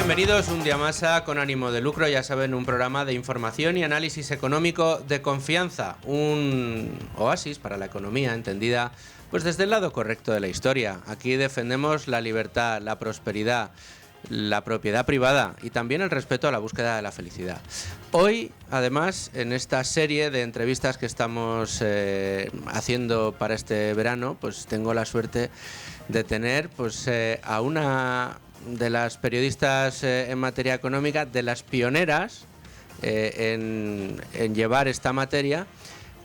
bienvenidos un día más a Con Ánimo de Lucro, ya saben, un programa de información y análisis económico de confianza, un oasis para la economía entendida pues desde el lado correcto de la historia. Aquí defendemos la libertad, la prosperidad, la propiedad privada y también el respeto a la búsqueda de la felicidad. Hoy, además, en esta serie de entrevistas que estamos haciendo para este verano, pues tengo la suerte de tener pues a una de las periodistas en materia económica, de las pioneras en llevar esta materia,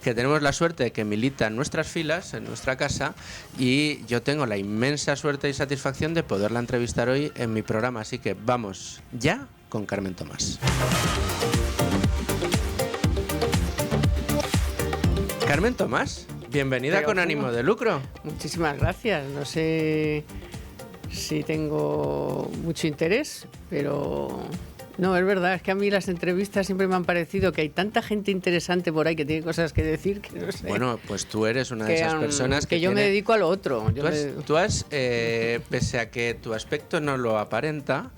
que tenemos la suerte de que milita en nuestras filas, en nuestra casa, y yo tengo la inmensa suerte y satisfacción de poderla entrevistar hoy en mi programa. Así que vamos ya con Carmen Tomás. Carmen Tomás, bienvenida con Ánimo de Lucro. Muchísimas gracias. No sé si tengo mucho interés, pero... No, es verdad, es que a mí las entrevistas siempre me han parecido que hay tanta gente interesante por ahí que tiene cosas que decir que no sé. Bueno, pues tú eres una de esas personas que yo me dedico a lo otro. Tú has pese a que tu aspecto no lo aparenta,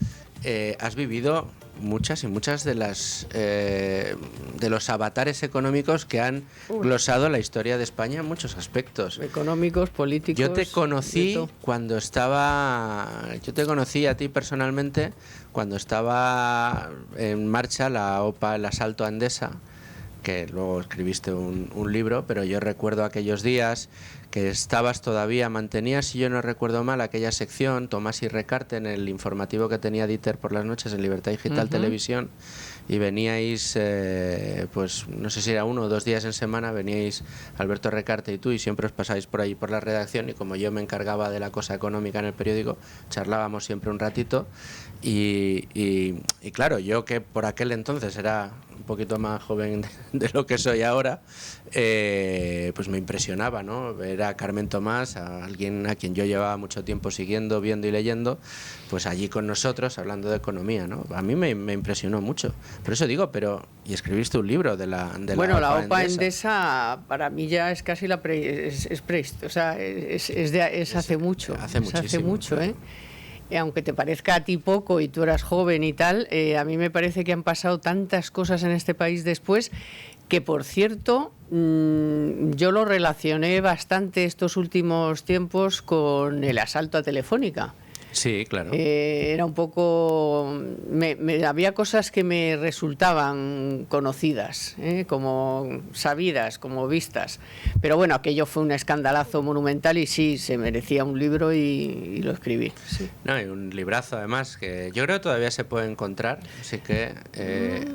has vivido muchas y muchas de las de los avatares económicos que han glosado la historia de España en muchos aspectos. Económicos, políticos. Yo te conocí cuando yo te conocí a ti personalmente cuando estaba en marcha la OPA, el asalto a Endesa, que luego escribiste un libro, pero yo recuerdo aquellos días que estabas todavía, mantenías, si yo no recuerdo mal, aquella sección, Tomás y Recarte, en el informativo que tenía Dieter por las noches en Libertad Digital Televisión, y veníais, pues no sé si era 1 o 2 días en semana, veníais Alberto Recarte y tú, y siempre os pasáis por ahí por la redacción, y como yo me encargaba de la cosa económica en el periódico, charlábamos siempre un ratito, y claro, yo que por aquel entonces era un poquito más joven de lo que soy ahora, pues me impresionaba, ¿no? Ver a Carmen Tomás, a alguien a quien yo llevaba mucho tiempo siguiendo, viendo y leyendo, pues allí con nosotros hablando de economía, ¿no? A mí me impresionó mucho. Por eso digo, y escribiste un libro de la OPA Endesa para mí ya es casi o sea, es hace mucho. Hace mucho, ¿eh? Aunque te parezca a ti poco y tú eras joven y tal, a mí me parece que han pasado tantas cosas en este país después que, por cierto, yo lo relacioné bastante estos últimos tiempos con el asalto a Telefónica. Sí, claro. Era un poco... había cosas que me resultaban conocidas, como sabidas, como vistas. Pero bueno, aquello fue un escandalazo monumental y sí, se merecía un libro y lo escribí. Sí. No, y un librazo además, que yo creo que todavía se puede encontrar. Así que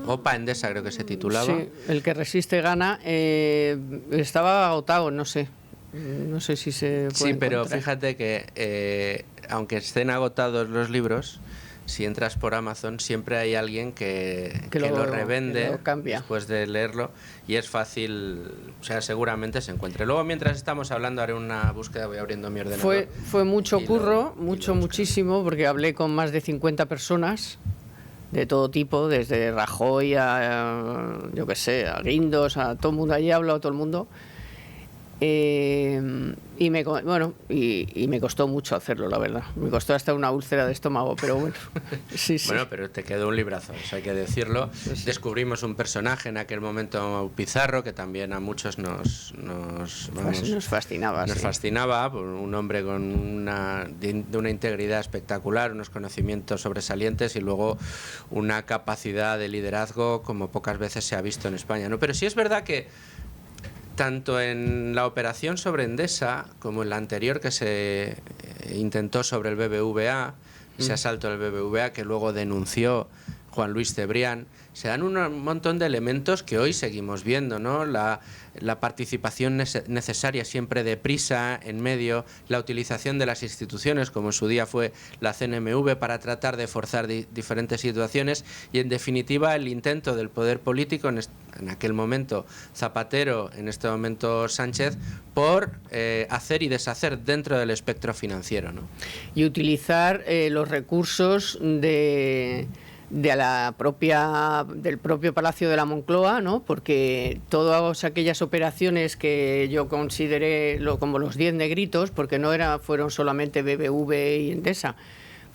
OPA Endesa creo que se titulaba. Sí, El que resiste gana. Estaba agotado, no sé. No sé si se puede Sí, pero encontrar. fíjate que aunque estén agotados los libros, si entras por Amazon siempre hay alguien que lo revende, que lo cambia después de leerlo, y es fácil, o sea, seguramente se encuentre. Luego, mientras estamos hablando, haré una búsqueda, voy abriendo mi ordenador. Fue mucho curro, muchísimo, porque hablé con más de 50 personas de todo tipo, desde Rajoy a yo qué sé, a Guindos, a todo el mundo. Allí ha hablado todo el mundo. Y me costó mucho hacerlo, la verdad. Me costó hasta una úlcera de estómago, pero bueno. Sí. Bueno, pero te quedó un librazo, eso hay que decirlo. Sí. Descubrimos un personaje en aquel momento, Pizarro, que también a muchos nos fascinaba. Nos fascinaba, un hombre con de una integridad espectacular, unos conocimientos sobresalientes y luego una capacidad de liderazgo como pocas veces se ha visto en España, ¿no? Pero sí es verdad que tanto en la operación sobre Endesa como en la anterior que se intentó sobre el BBVA, ese asalto del BBVA que luego denunció Juan Luis Cebrián, se dan un montón de elementos que hoy seguimos viendo, ¿no? La participación necesaria siempre deprisa, en medio, la utilización de las instituciones, como en su día fue la CNMV, para tratar de forzar diferentes situaciones, y en definitiva el intento del poder político, en aquel momento Zapatero, en este momento Sánchez, por hacer y deshacer dentro del espectro financiero, ¿no? Y utilizar los recursos del propio Palacio de la Moncloa, ¿no? Porque todas aquellas operaciones que yo consideré como los 10 negritos, porque fueron solamente BBV y Endesa,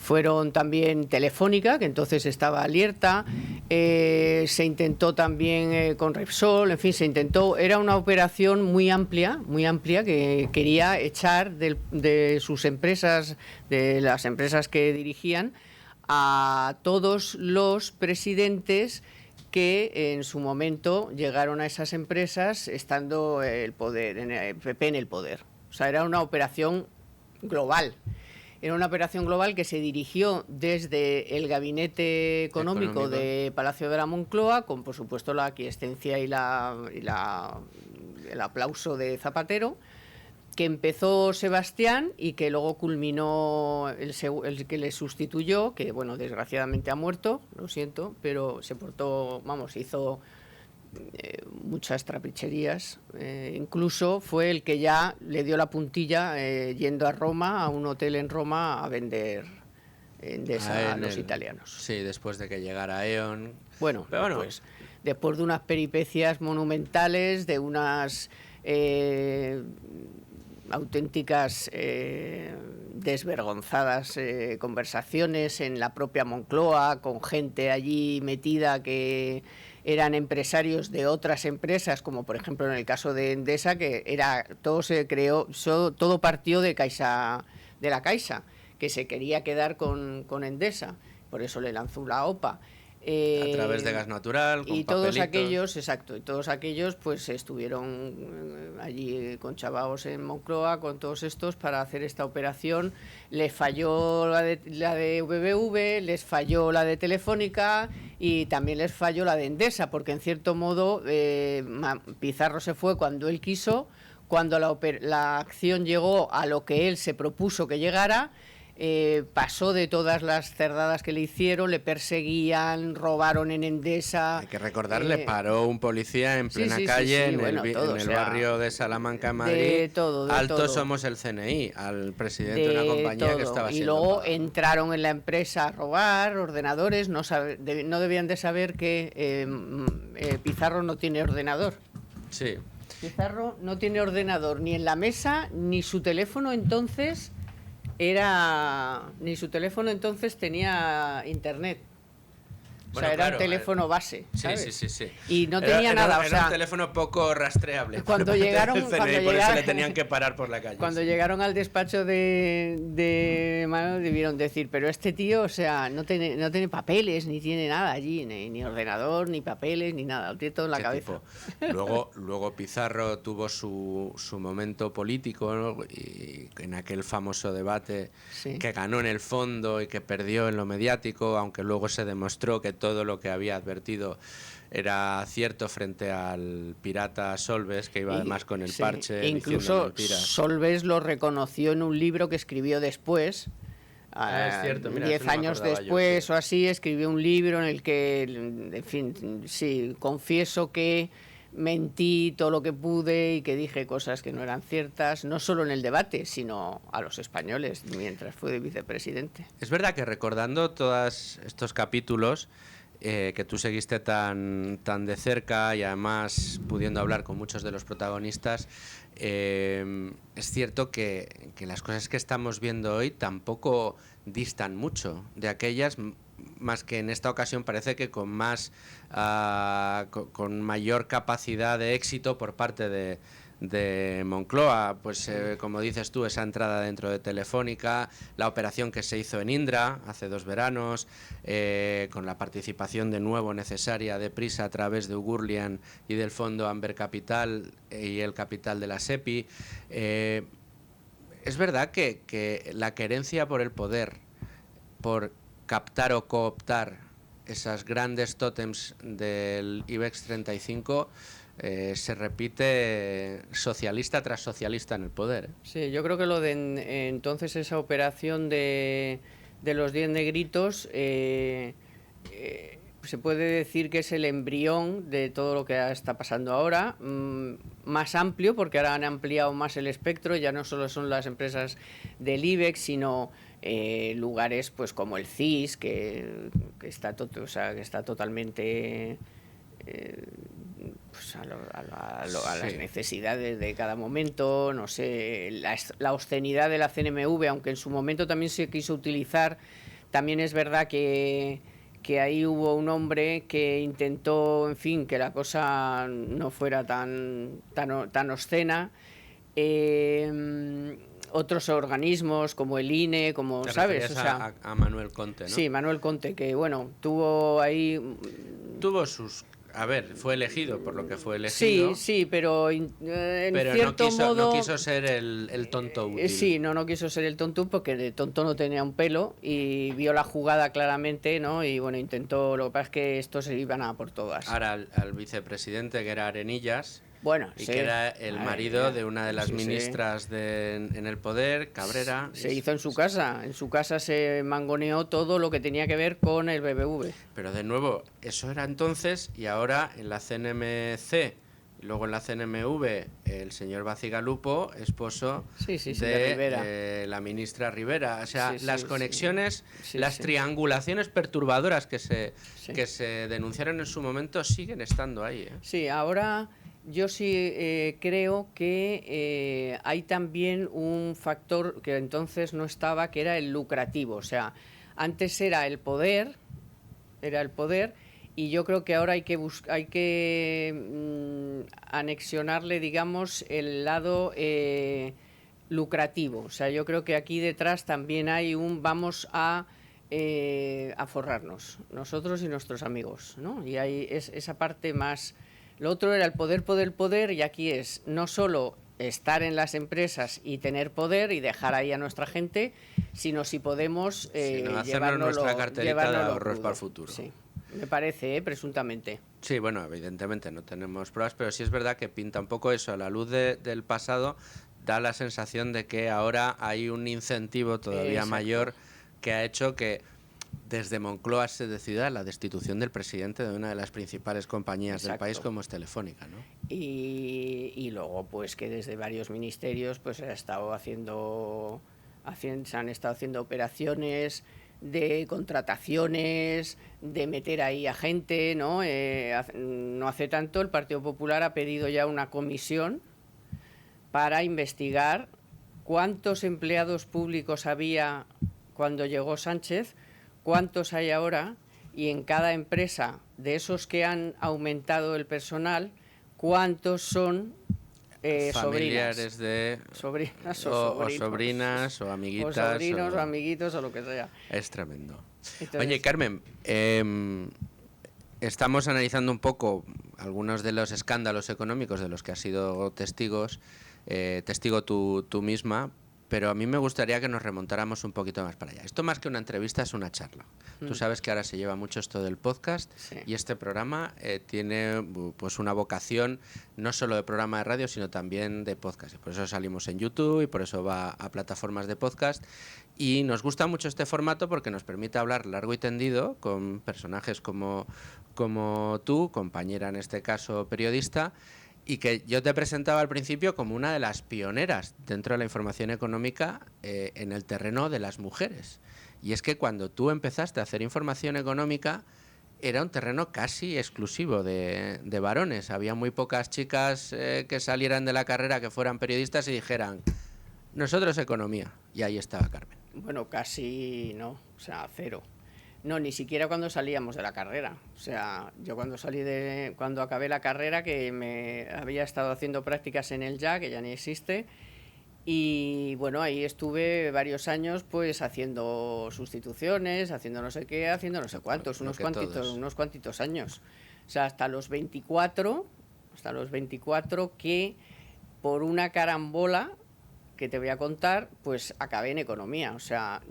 fueron también Telefónica, que entonces estaba alerta, se intentó también con Repsol, en fin, se intentó, era una operación muy amplia que quería echar de sus empresas, de las empresas que dirigían, a todos los presidentes que en su momento llegaron a esas empresas estando el poder, en el PP en el poder. O sea, era una operación global. Era una operación global que se dirigió desde el gabinete económico de Palacio de la Moncloa, con por supuesto la aquiescencia y el aplauso de Zapatero, que empezó Sebastián y que luego culminó el que le sustituyó, que bueno, desgraciadamente ha muerto, lo siento, pero se portó, vamos, hizo muchas trapicherías, incluso fue el que ya le dio la puntilla yendo a Roma, a un hotel en Roma, a vender Endesa a los italianos. Sí, después de que llegara E.ON. Bueno, pues después de unas peripecias monumentales, de unas auténticas desvergonzadas conversaciones en la propia Moncloa, con gente allí metida que eran empresarios de otras empresas, como por ejemplo en el caso de Endesa, que era todo se creó, todo partió de la Caixa, que se quería quedar con Endesa, por eso le lanzó la OPA. A través de gas natural, con y todos aquellos, exacto, y todos aquellos pues estuvieron allí conchavaos en Moncloa con todos estos para hacer esta operación. Les falló la de BBV, les falló la de Telefónica y también les falló la de Endesa, porque en cierto modo Pizarro se fue cuando él quiso, cuando la acción llegó a lo que él se propuso que llegara. Pasó de todas las cerdadas que le hicieron, le perseguían, robaron en Endesa. Hay que recordar, le paró un policía en plena calle en el barrio de Salamanca, en Madrid. De todo. Somos el CNI, al presidente de una compañía que estaba siendo Y luego pagada. entraron en la empresa a robar ordenadores, no debían de saber que Pizarro no tiene ordenador. Sí. Pizarro no tiene ordenador ni en la mesa, ni su teléfono entonces tenía internet. Bueno, era un teléfono base, ¿sabes? Sí. Y no tenía nada. Era un teléfono poco rastreable. Cuando llegaron, por eso le tenían que parar por la calle. Cuando llegaron al despacho de Manuel, debieron decir, pero este tío, o sea, no tiene papeles, ni tiene nada allí, ni ordenador, ni papeles, ni nada. Lo tiene todo en la cabeza. Luego Pizarro tuvo su momento político, ¿no? Y en aquel famoso debate que ganó en el fondo y que perdió en lo mediático, aunque luego se demostró que todo lo que había advertido era cierto frente al pirata Solbes, que iba además con el parche. Incluso Solbes lo reconoció en un libro que escribió después. Es cierto, mira, 10 años después o así, escribió un libro en el que, en fin, sí, confieso que mentí todo lo que pude y que dije cosas que no eran ciertas, no solo en el debate, sino a los españoles mientras fue vicepresidente. Es verdad que recordando todos estos capítulos que tú seguiste tan de cerca y además pudiendo hablar con muchos de los protagonistas, es cierto que las cosas que estamos viendo hoy tampoco distan mucho de aquellas, más que en esta ocasión parece que con mayor capacidad de éxito por parte de Moncloa, pues como dices tú, esa entrada dentro de Telefónica, la operación que se hizo en Indra hace 2 veranos, con la participación de nuevo necesaria de Prisa a través de Ugurlian y del fondo Amber Capital y el capital de la SEPI. Es verdad que la querencia por el poder, por captar o cooptar esas grandes tótems del IBEX 35 se repite socialista tras socialista en el poder. Sí, yo creo que lo de entonces esa operación de los 10 negritos se puede decir que es el embrión de todo lo que está pasando ahora, más amplio, porque ahora han ampliado más el espectro, ya no solo son las empresas del IBEX, sino lugares pues como el CIS, que está totalmente pues a las necesidades de cada momento, no sé, la obscenidad de la CNMV, aunque en su momento también se quiso utilizar También es verdad que ahí hubo un hombre que intentó, en fin, que la cosa no fuera tan obscena. Otros organismos como el INE, como, ¿sabes? O sea, a Manuel Conte, ¿no? Sí, Manuel Conte, que bueno, tuvo ahí... Tuvo sus... A ver, fue elegido por lo que fue elegido. Sí, pero en cierto modo... no quiso ser el tonto útil. Sí, no quiso ser el tonto porque de tonto no tenía un pelo y vio la jugada claramente, ¿no? Y bueno, intentó... Lo que pasa es que estos se iban a por todas. Ahora al vicepresidente, que era Arenillas... Bueno, y que era el marido de una de las ministras en el poder, Cabrera. Se hizo en su casa se mangoneó todo lo que tenía que ver con el BBV. Pero de nuevo, eso era entonces, y ahora en la CNMC, y luego en la CNMV, el señor Bacigalupo, esposo de la ministra Rivera. O sea, las conexiones, las triangulaciones perturbadoras que se denunciaron en su momento siguen estando ahí. Sí, ahora... Yo sí creo que hay también un factor que entonces no estaba, que era el lucrativo. O sea, antes era el poder, y yo creo que ahora hay que anexionarle, digamos, el lado lucrativo. O sea, yo creo que aquí detrás también hay vamos a forrarnos, nosotros y nuestros amigos, ¿no? Y hay esa parte más... Lo otro era el poder, y aquí es no solo estar en las empresas y tener poder y dejar ahí a nuestra gente, sino si podemos hacernos nuestra carterita de ahorros para el futuro. Sí, me parece, presuntamente. Sí, bueno, evidentemente no tenemos pruebas, pero sí es verdad que pinta un poco eso. A la luz del pasado da la sensación de que ahora hay un incentivo todavía mayor que ha hecho que... Desde Moncloa se decida la destitución del presidente de una de las principales compañías del país, como es Telefónica, ¿no? Y luego, pues que desde varios ministerios pues se han estado haciendo operaciones de contrataciones, de meter ahí a gente, ¿no? No hace tanto el Partido Popular ha pedido ya una comisión para investigar cuántos empleados públicos había cuando llegó Sánchez, cuántos hay ahora, y en cada empresa de esos que han aumentado el personal, cuántos son familiares sobrinas o sobrinas o amiguitas o sobrinos o amiguitos o lo que sea. Es tremendo. Entonces, oye, Carmen, estamos analizando un poco algunos de los escándalos económicos de los que has sido testigo tú misma, pero a mí me gustaría que nos remontáramos un poquito más para allá. Esto más que una entrevista es una charla. Tú sabes que ahora se lleva mucho esto del podcast, y este programa tiene pues una vocación no solo de programa de radio, sino también de podcast. Y por eso salimos en YouTube y por eso va a plataformas de podcast. Y nos gusta mucho este formato porque nos permite hablar largo y tendido con personajes como tú, compañera en este caso periodista, y que yo te presentaba al principio como una de las pioneras dentro de la información económica en el terreno de las mujeres. Y es que cuando tú empezaste a hacer información económica era un terreno casi exclusivo de varones. Había muy pocas chicas que salieran de la carrera, que fueran periodistas y dijeran, nosotros economía. Y ahí estaba Carmen. Bueno, casi no, o sea, cero. No, ni siquiera cuando salíamos de la carrera. O sea, yo cuando acabé la carrera, que me había estado haciendo prácticas en el YA, que ya ni existe, y bueno, ahí estuve varios años pues haciendo sustituciones, haciendo no sé qué, haciendo no sé cuántos, unos cuantitos años. O sea, hasta los 24 que por una carambola que te voy a contar, pues acabé en economía. O sea,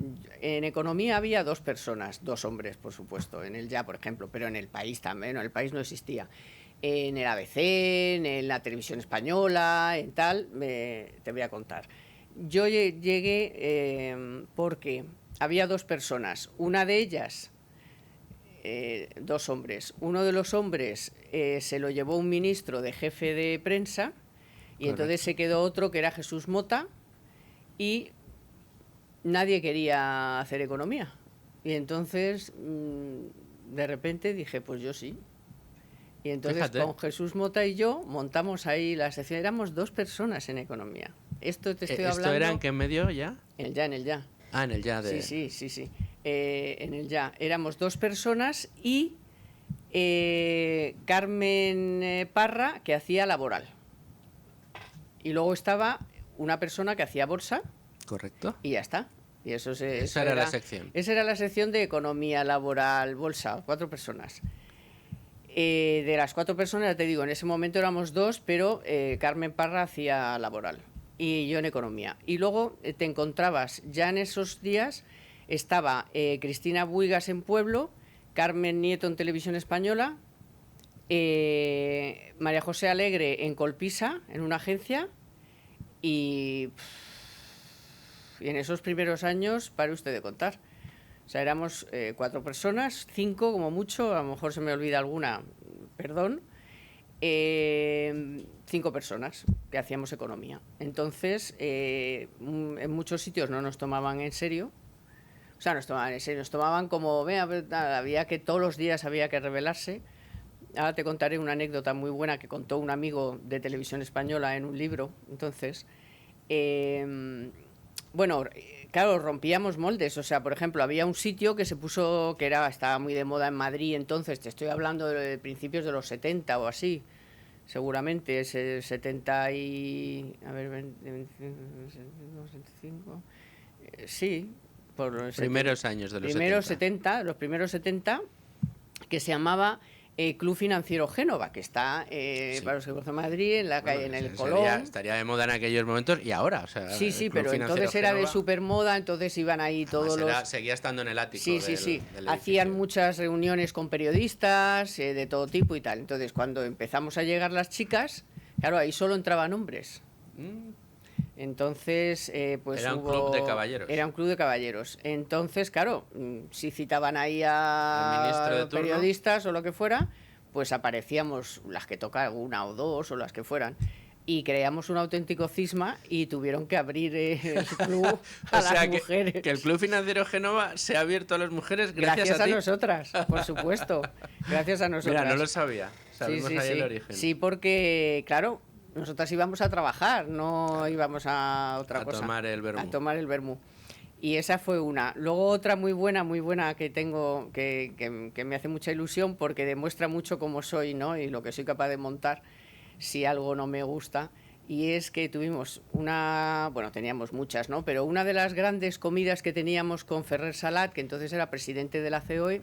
en economía había 2 personas, 2 hombres, por supuesto, en el YA, por ejemplo, pero en el país también, en el país no existía. En el ABC, en la televisión española, en tal, te voy a contar. Yo llegué porque había 2 personas, una de ellas, 2 hombres. Uno de los hombres se lo llevó un ministro de jefe de prensa, y entonces se quedó otro que era Jesús Mota, y nadie quería hacer economía. Y entonces, de repente dije, pues yo sí. Y entonces con Jesús Mota y yo montamos ahí la sección. Éramos 2 personas en economía. Esto te estoy hablando... ¿Esto era en qué medio ya? En el YA. Ah, en el YA. Sí. en el Ya. Éramos 2 personas y Carmen Parra, que hacía laboral. Y luego estaba una persona que hacía bolsa. Correcto. Y ya está. Y esa era la sección. Esa era la sección de economía laboral, bolsa, 4 personas. De las 4 personas, ya te digo, en ese momento éramos 2, pero Carmen Parra hacía laboral y yo en economía. Y luego te encontrabas, ya en esos días, estaba Cristina Buigas en Pueblo, Carmen Nieto en Televisión Española, María José Alegre en Colpisa, en una agencia, y en esos primeros años, pare usted de contar. O sea, éramos 4 personas, 5 como mucho, a lo mejor se me olvida alguna, perdón, 5 personas que hacíamos economía. Entonces, en muchos sitios no nos tomaban en serio. O sea, nos tomaban en serio, nos tomaban como, había que todos los días había que revelarse. Ahora te contaré una anécdota muy buena que contó un amigo de Televisión Española en un libro. Entonces, bueno, claro, rompíamos moldes. O sea, por ejemplo, había un sitio que se puso, que estaba muy de moda en Madrid, entonces te estoy hablando de principios de los 70 o así, seguramente, ese 70 y... a ver, 25... sí, por los primeros años de los primeros 70. Los primeros 70, que se llamaba Club Financiero Génova, que está sí, para los que conocen Madrid, en la calle, en el Colón. Estaría de moda en aquellos momentos y ahora. O sea, sí, pero entonces era de supermoda, entonces iban ahí todos seguía estando en el ático. Sí. Hacían muchas reuniones con periodistas de todo tipo y tal. Entonces, cuando empezamos a llegar las chicas, claro, ahí solo entraban hombres. Entonces, pues era un club de caballeros. Era un club de caballeros. Entonces, claro, si citaban ahí a periodistas o lo que fuera, pues aparecíamos las que toca, una o 2 o las que fueran. Y creamos un auténtico cisma y tuvieron que abrir el club a las mujeres. Que el Club Financiero Génova se ha abierto a las mujeres gracias a nosotras, por supuesto. Gracias a nosotras. Mira, no lo sabía. Sabemos ahí el origen. Sí, porque, claro, nosotras íbamos a trabajar, no íbamos a otra cosa. A tomar el vermú. A tomar el vermú. Y esa fue una. Luego otra muy buena que tengo, que me hace mucha ilusión porque demuestra mucho cómo soy, ¿no? Y lo que soy capaz de montar si algo no me gusta. Y es que tuvimos teníamos muchas, ¿no? Pero una de las grandes comidas que teníamos con Ferrer Salat, que entonces era presidente de la COE,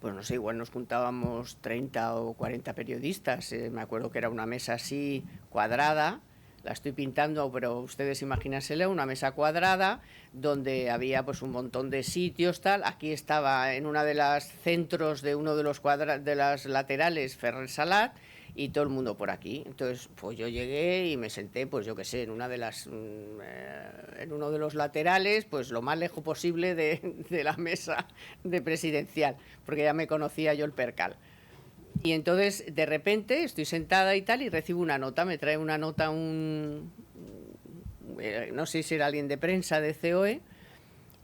pues no sé, igual nos juntábamos 30 o 40 periodistas. Me acuerdo que era una mesa así cuadrada, la estoy pintando, pero ustedes imagínensela, una mesa cuadrada donde había pues un montón de sitios, tal. Aquí estaba en una de las centros de uno de los de las laterales Ferrer Salat y todo el mundo por aquí. Entonces, pues yo llegué y me senté, pues yo qué sé, en una de las en uno de los laterales, pues lo más lejos posible de la mesa de presidencial, porque ya me conocía yo el percal. Y entonces, de repente, estoy sentada y tal, y recibo una nota, me trae una nota no sé si era alguien de prensa de COE,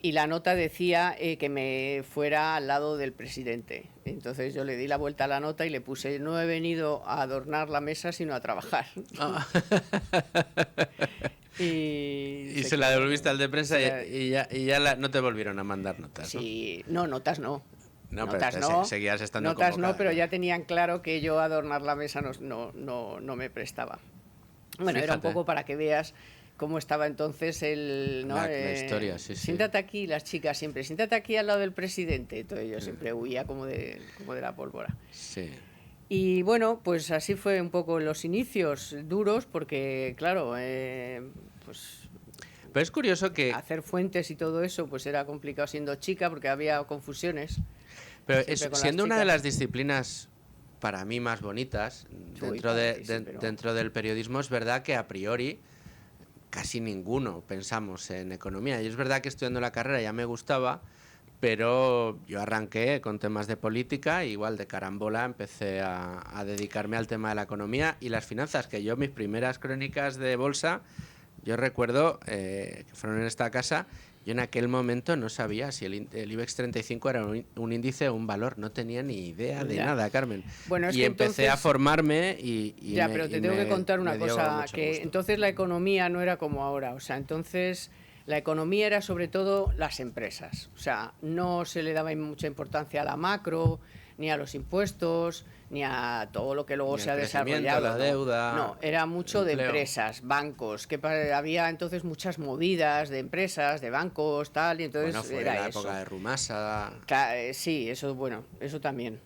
y la nota decía que me fuera al lado del presidente. Entonces yo le di la vuelta a la nota y le puse: no he venido a adornar la mesa, sino a trabajar. Y se la devolviste al de prensa y ya no te volvieron a mandar notas. Sí, no, notas no. No, notas pero no, seguías estando notas convocada, no, pero ya tenían claro que yo adornar la mesa no me prestaba. Bueno, fíjate. Era un poco para que veas cómo estaba entonces la historia, sí. Siéntate aquí, las chicas siempre, siéntate aquí al lado del presidente. Entonces yo siempre huía como de la pólvora. Sí. Y bueno, pues así fue un poco los inicios duros, porque claro, pues... Pero es curioso que... hacer fuentes y todo eso, pues era complicado siendo chica, porque había confusiones. Pero siendo una de las disciplinas para mí más bonitas dentro del periodismo, es verdad que a priori casi ninguno pensamos en economía. Y es verdad que estudiando la carrera ya me gustaba, pero yo arranqué con temas de política, igual de carambola empecé a dedicarme al tema de la economía y las finanzas, que yo mis primeras crónicas de bolsa, yo recuerdo que fueron en esta casa. Yo en aquel momento no sabía si el IBEX 35 era un índice o un valor, no tenía ni idea de nada, Carmen. Bueno, es y que empecé entonces... a formarme pero te tengo que contar una cosa, que gusto. entonces la economía no era como ahora, o sea, entonces La economía era sobre todo las empresas, o sea, no se le daba mucha importancia a la macro, ni a los impuestos, ni a todo lo que luego se ha desarrollado. La deuda. No, era mucho empleo. De empresas, bancos, que había entonces muchas movidas de empresas, de bancos, tal, y entonces fue era la eso. Época de Rumasa. Sí, eso, bueno, eso también.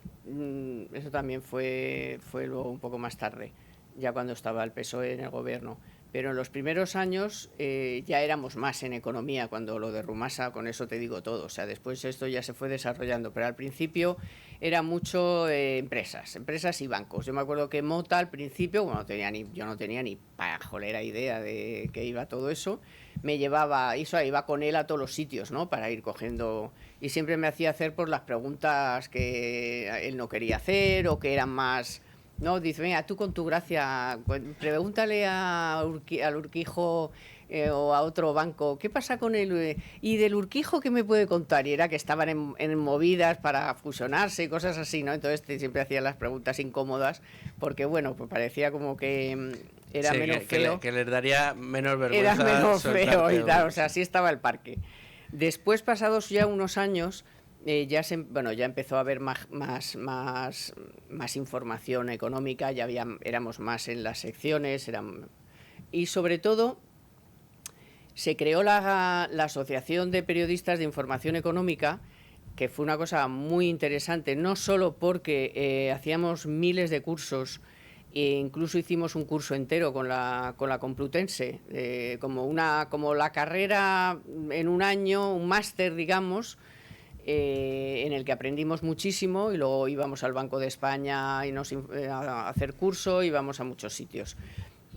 Eso también fue luego un poco más tarde, ya cuando estaba el PSOE en el gobierno. Pero en los primeros años ya éramos más en economía, cuando lo de Rumasa, con eso te digo todo. O sea, después esto ya se fue desarrollando, pero al principio era mucho empresas y bancos. Yo me acuerdo que Mota al principio, bueno, yo no tenía ni pajolera idea de que iba todo eso, me llevaba, iba con él a todos los sitios, ¿no? Para ir cogiendo, y siempre me hacía hacer por las preguntas que él no quería hacer o que eran más... No, dice, venga, tú con tu gracia, pregúntale al Urquijo o a otro banco, ¿qué pasa con él? Y del Urquijo, ¿qué me puede contar? Y era que estaban en movidas para fusionarse y cosas así, ¿no? Entonces siempre hacían las preguntas incómodas, porque bueno, pues parecía como que era menos feo. Que les daría menos vergüenza. Era menos feo y tal, o sea, así estaba el parque. Después, pasados ya unos años... ya empezó a haber más información económica, éramos más en las secciones, y sobre todo se creó la Asociación de Periodistas de Información Económica, que fue una cosa muy interesante, no solo porque hacíamos miles de cursos, e incluso hicimos un curso entero con la Complutense, como la carrera en un año, un máster, digamos, en el que aprendimos muchísimo, y luego íbamos al Banco de España a hacer curso, íbamos a muchos sitios.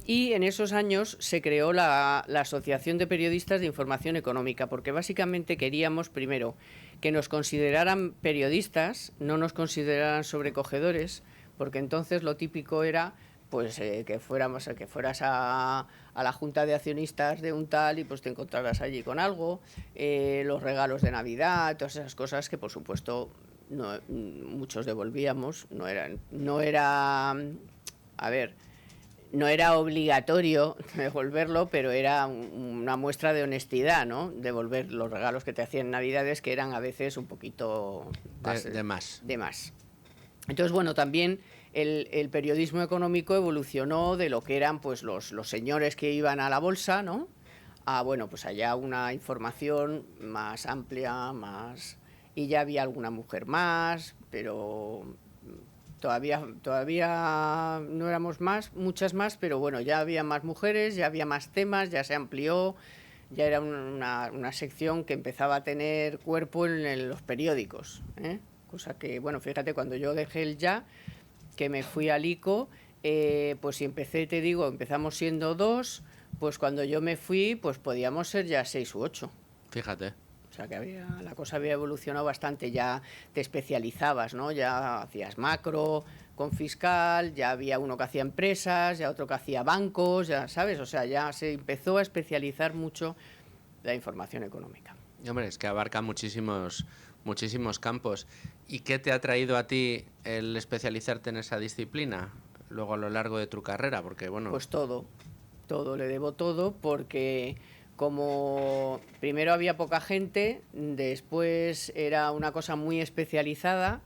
Y en esos años se creó la Asociación de Periodistas de Información Económica, porque básicamente queríamos, primero, que nos consideraran periodistas, no nos consideraran sobrecogedores, porque entonces lo típico era... pues que fueras a la junta de accionistas de un tal y pues te encontraras allí con algo, los regalos de Navidad, todas esas cosas que por supuesto muchos devolvíamos, no era obligatorio devolverlo, pero era una muestra de honestidad, ¿no? Devolver los regalos que te hacían en Navidades, que eran a veces un poquito de más. Entonces, bueno, también el periodismo económico evolucionó de lo que eran pues los señores que iban a la bolsa, ¿no? A, bueno, pues allá una información más amplia, y ya había alguna mujer más, pero todavía no éramos muchas más, pero bueno, ya había más mujeres, ya había más temas, ya se amplió, ya era una sección que empezaba a tener cuerpo en los periódicos, ¿eh? Cosa que, bueno, fíjate, cuando yo dejé el Ya, que me fui al ICO, pues si empezamos siendo 2, pues cuando yo me fui, pues podíamos ser ya 6 u 8. Fíjate. O sea que la cosa había evolucionado bastante, ya te especializabas, ¿no? Ya hacías macro con fiscal, ya había uno que hacía empresas, ya otro que hacía bancos, ya sabes, o sea, ya se empezó a especializar mucho la información económica. Y, hombre, es que abarca muchísimos campos. ¿Y qué te ha traído a ti el especializarte en esa disciplina luego a lo largo de tu carrera? Porque, bueno... Pues todo, le debo todo, porque como primero había poca gente, después era una cosa muy especializada,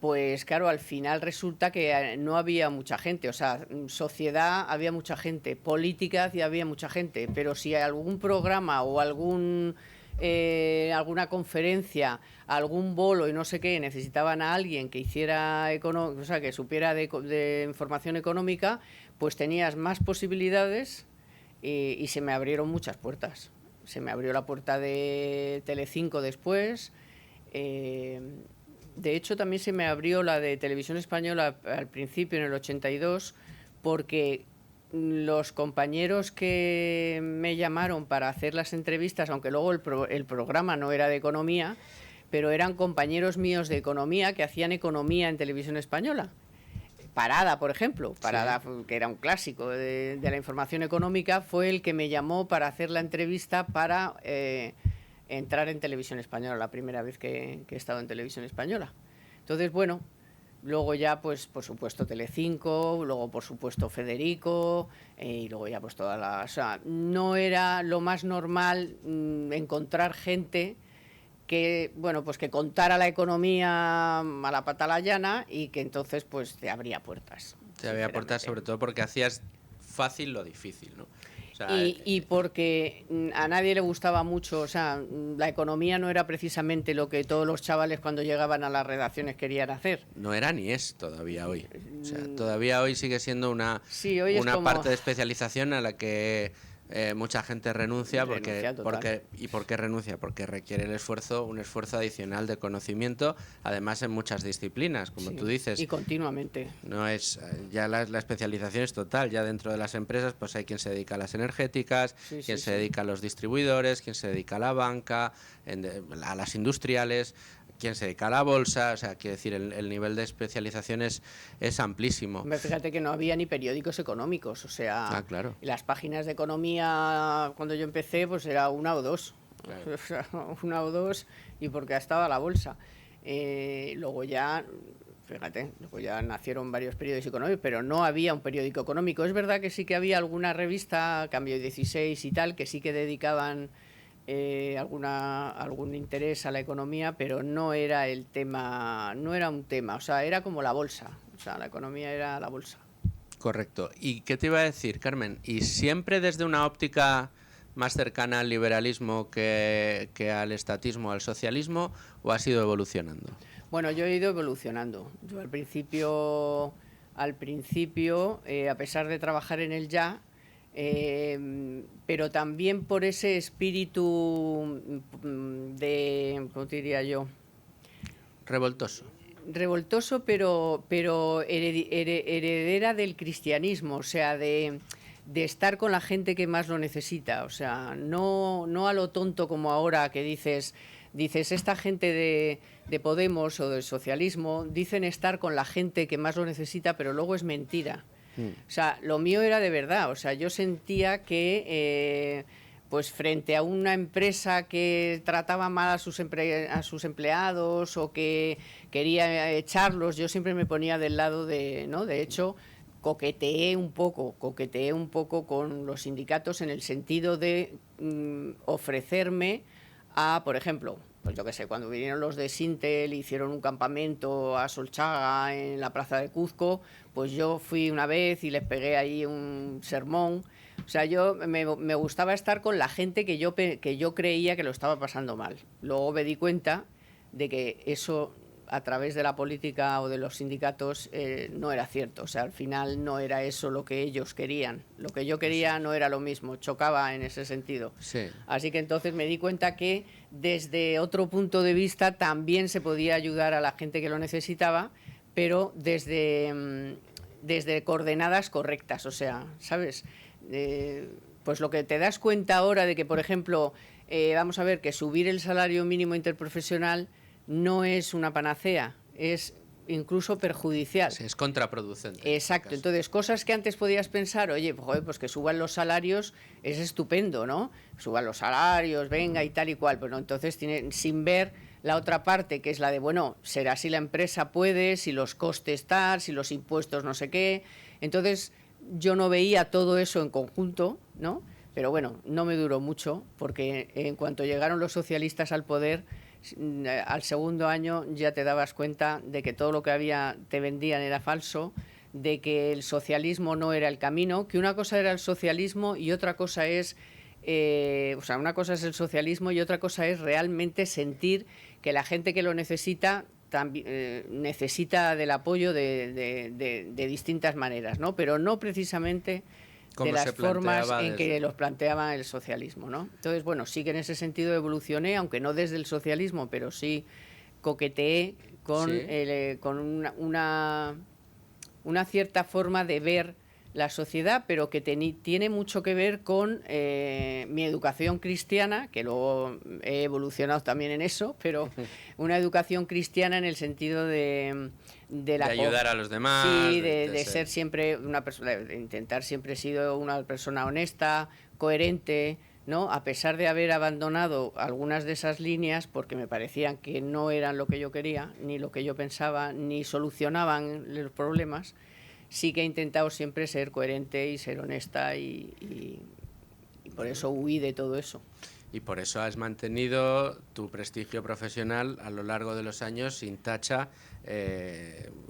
pues claro, al final resulta que no había mucha gente, o sea, sociedad había mucha gente, política había mucha gente, pero si algún programa o alguna conferencia, algún bolo y no sé qué, necesitaban a alguien que hiciera o sea, que supiera de información económica, pues tenías más posibilidades y se me abrieron muchas puertas. Se me abrió la puerta de Telecinco después. De hecho, también se me abrió la de Televisión Española al principio, en el 82, porque los compañeros que me llamaron para hacer las entrevistas, aunque luego el programa no era de economía, pero eran compañeros míos de economía que hacían economía en Televisión Española. Parada, por ejemplo, Parada, sí, que era un clásico de la información económica, fue el que me llamó para hacer la entrevista para entrar en Televisión Española, la primera vez que he estado en Televisión Española. Entonces, bueno, luego ya pues por supuesto Telecinco, luego por supuesto Federico, y luego ya pues todas las... O sea, no era lo más normal encontrar gente que, bueno, pues que contara la economía a la pata a la llana y que entonces pues te abría puertas. Te abría puertas sobre todo porque hacías fácil lo difícil, ¿no? O sea, y porque a nadie le gustaba mucho, o sea, la economía no era precisamente lo que todos los chavales cuando llegaban a las redacciones querían hacer. No era ni es todavía hoy. O sea, todavía hoy sigue siendo una como... parte de especialización a la que mucha gente renuncia ¿por qué renuncia? Porque requiere un esfuerzo adicional de conocimiento, además en muchas disciplinas, como tú dices. Y continuamente. No es ya la especialización es total, ya dentro de las empresas pues hay quien se dedica a las energéticas, quien se dedica a los distribuidores, quien se dedica a la banca, a las industriales, quien se dedica a la bolsa, o sea, quiere decir, el nivel de especialización es amplísimo. Fíjate que no había ni periódicos económicos, o sea, claro. Las páginas de economía cuando yo empecé pues era una o dos, claro. O sea, una o dos, y porque estaba la bolsa. Luego ya, fíjate, luego ya nacieron varios periódicos económicos, pero no había un periódico económico. Es verdad que sí que había alguna revista, Cambio 16 y tal, que sí que dedicaban algún interés a la economía, pero no era el tema, no era un tema, o sea, era como la bolsa, o sea, la economía era la bolsa. Correcto. ¿Y qué te iba a decir, Carmen? ¿Y siempre desde una óptica más cercana al liberalismo que al estatismo, al socialismo, o has ido evolucionando? Bueno, yo he ido evolucionando. Yo al principio, a pesar de trabajar en el ya, pero también por ese espíritu de, ¿cómo te diría yo? Revoltoso, pero heredera del cristianismo, o sea, de estar con la gente que más lo necesita, o sea, no a lo tonto como ahora que dices esta gente de Podemos o del socialismo, dicen estar con la gente que más lo necesita, pero luego es mentira. O sea, lo mío era de verdad, o sea, yo sentía que pues frente a una empresa que trataba mal a sus empleados o que quería echarlos, yo siempre me ponía del lado de, ¿no? De hecho, coqueteé un poco con los sindicatos en el sentido de ofrecerme a, por ejemplo, pues yo qué sé, cuando vinieron los de Sintel, hicieron un campamento a Solchaga en la plaza de Cuzco, pues yo fui una vez y les pegué ahí un sermón. O sea, yo me gustaba estar con la gente que yo creía que lo estaba pasando mal. Luego me di cuenta de que eso, a través de la política o de los sindicatos, no era cierto. O sea, al final no era eso lo que ellos querían. Lo que yo quería no era lo mismo, chocaba en ese sentido. Sí. Así que entonces me di cuenta que desde otro punto de vista también se podía ayudar a la gente que lo necesitaba, pero desde coordenadas correctas. O sea, ¿sabes? Pues lo que te das cuenta ahora de que, por ejemplo, vamos a ver que subir el salario mínimo interprofesional no es una panacea, es incluso perjudicial. Sí, es contraproducente. Exacto, entonces cosas que antes podías pensar, oye, pues que suban los salarios es estupendo, ¿no? Suban los salarios, venga y tal y cual, pero entonces sin ver la otra parte, que es la de, bueno, será si la empresa puede, si los costes tal, si los impuestos no sé qué. Entonces yo no veía todo eso en conjunto, ¿no? Pero bueno, no me duró mucho, porque en cuanto llegaron los socialistas al poder, al segundo año ya te dabas cuenta de que todo lo que te vendían era falso, de que el socialismo no era el camino, que una cosa era el socialismo y otra cosa es una cosa es el socialismo y otra cosa es realmente sentir que la gente que lo necesita necesita del apoyo de distintas maneras, ¿no? Pero no precisamente de las formas en que los planteaba el socialismo, ¿no? Entonces, bueno, sí que en ese sentido evolucioné, aunque no desde el socialismo, pero sí coqueteé con una cierta forma de ver la sociedad, pero que tiene mucho que ver con mi educación cristiana, que luego he evolucionado también en eso, pero una educación cristiana en el sentido de ayudar a los demás, sí, de ser siempre una persona, de intentar siempre he sido una persona honesta, coherente, ¿no? A pesar de haber abandonado algunas de esas líneas porque me parecían que no eran lo que yo quería, ni lo que yo pensaba, ni solucionaban los problemas, sí que he intentado siempre ser coherente y ser honesta y por eso huí de todo eso. Y por eso has mantenido tu prestigio profesional a lo largo de los años sin tacha,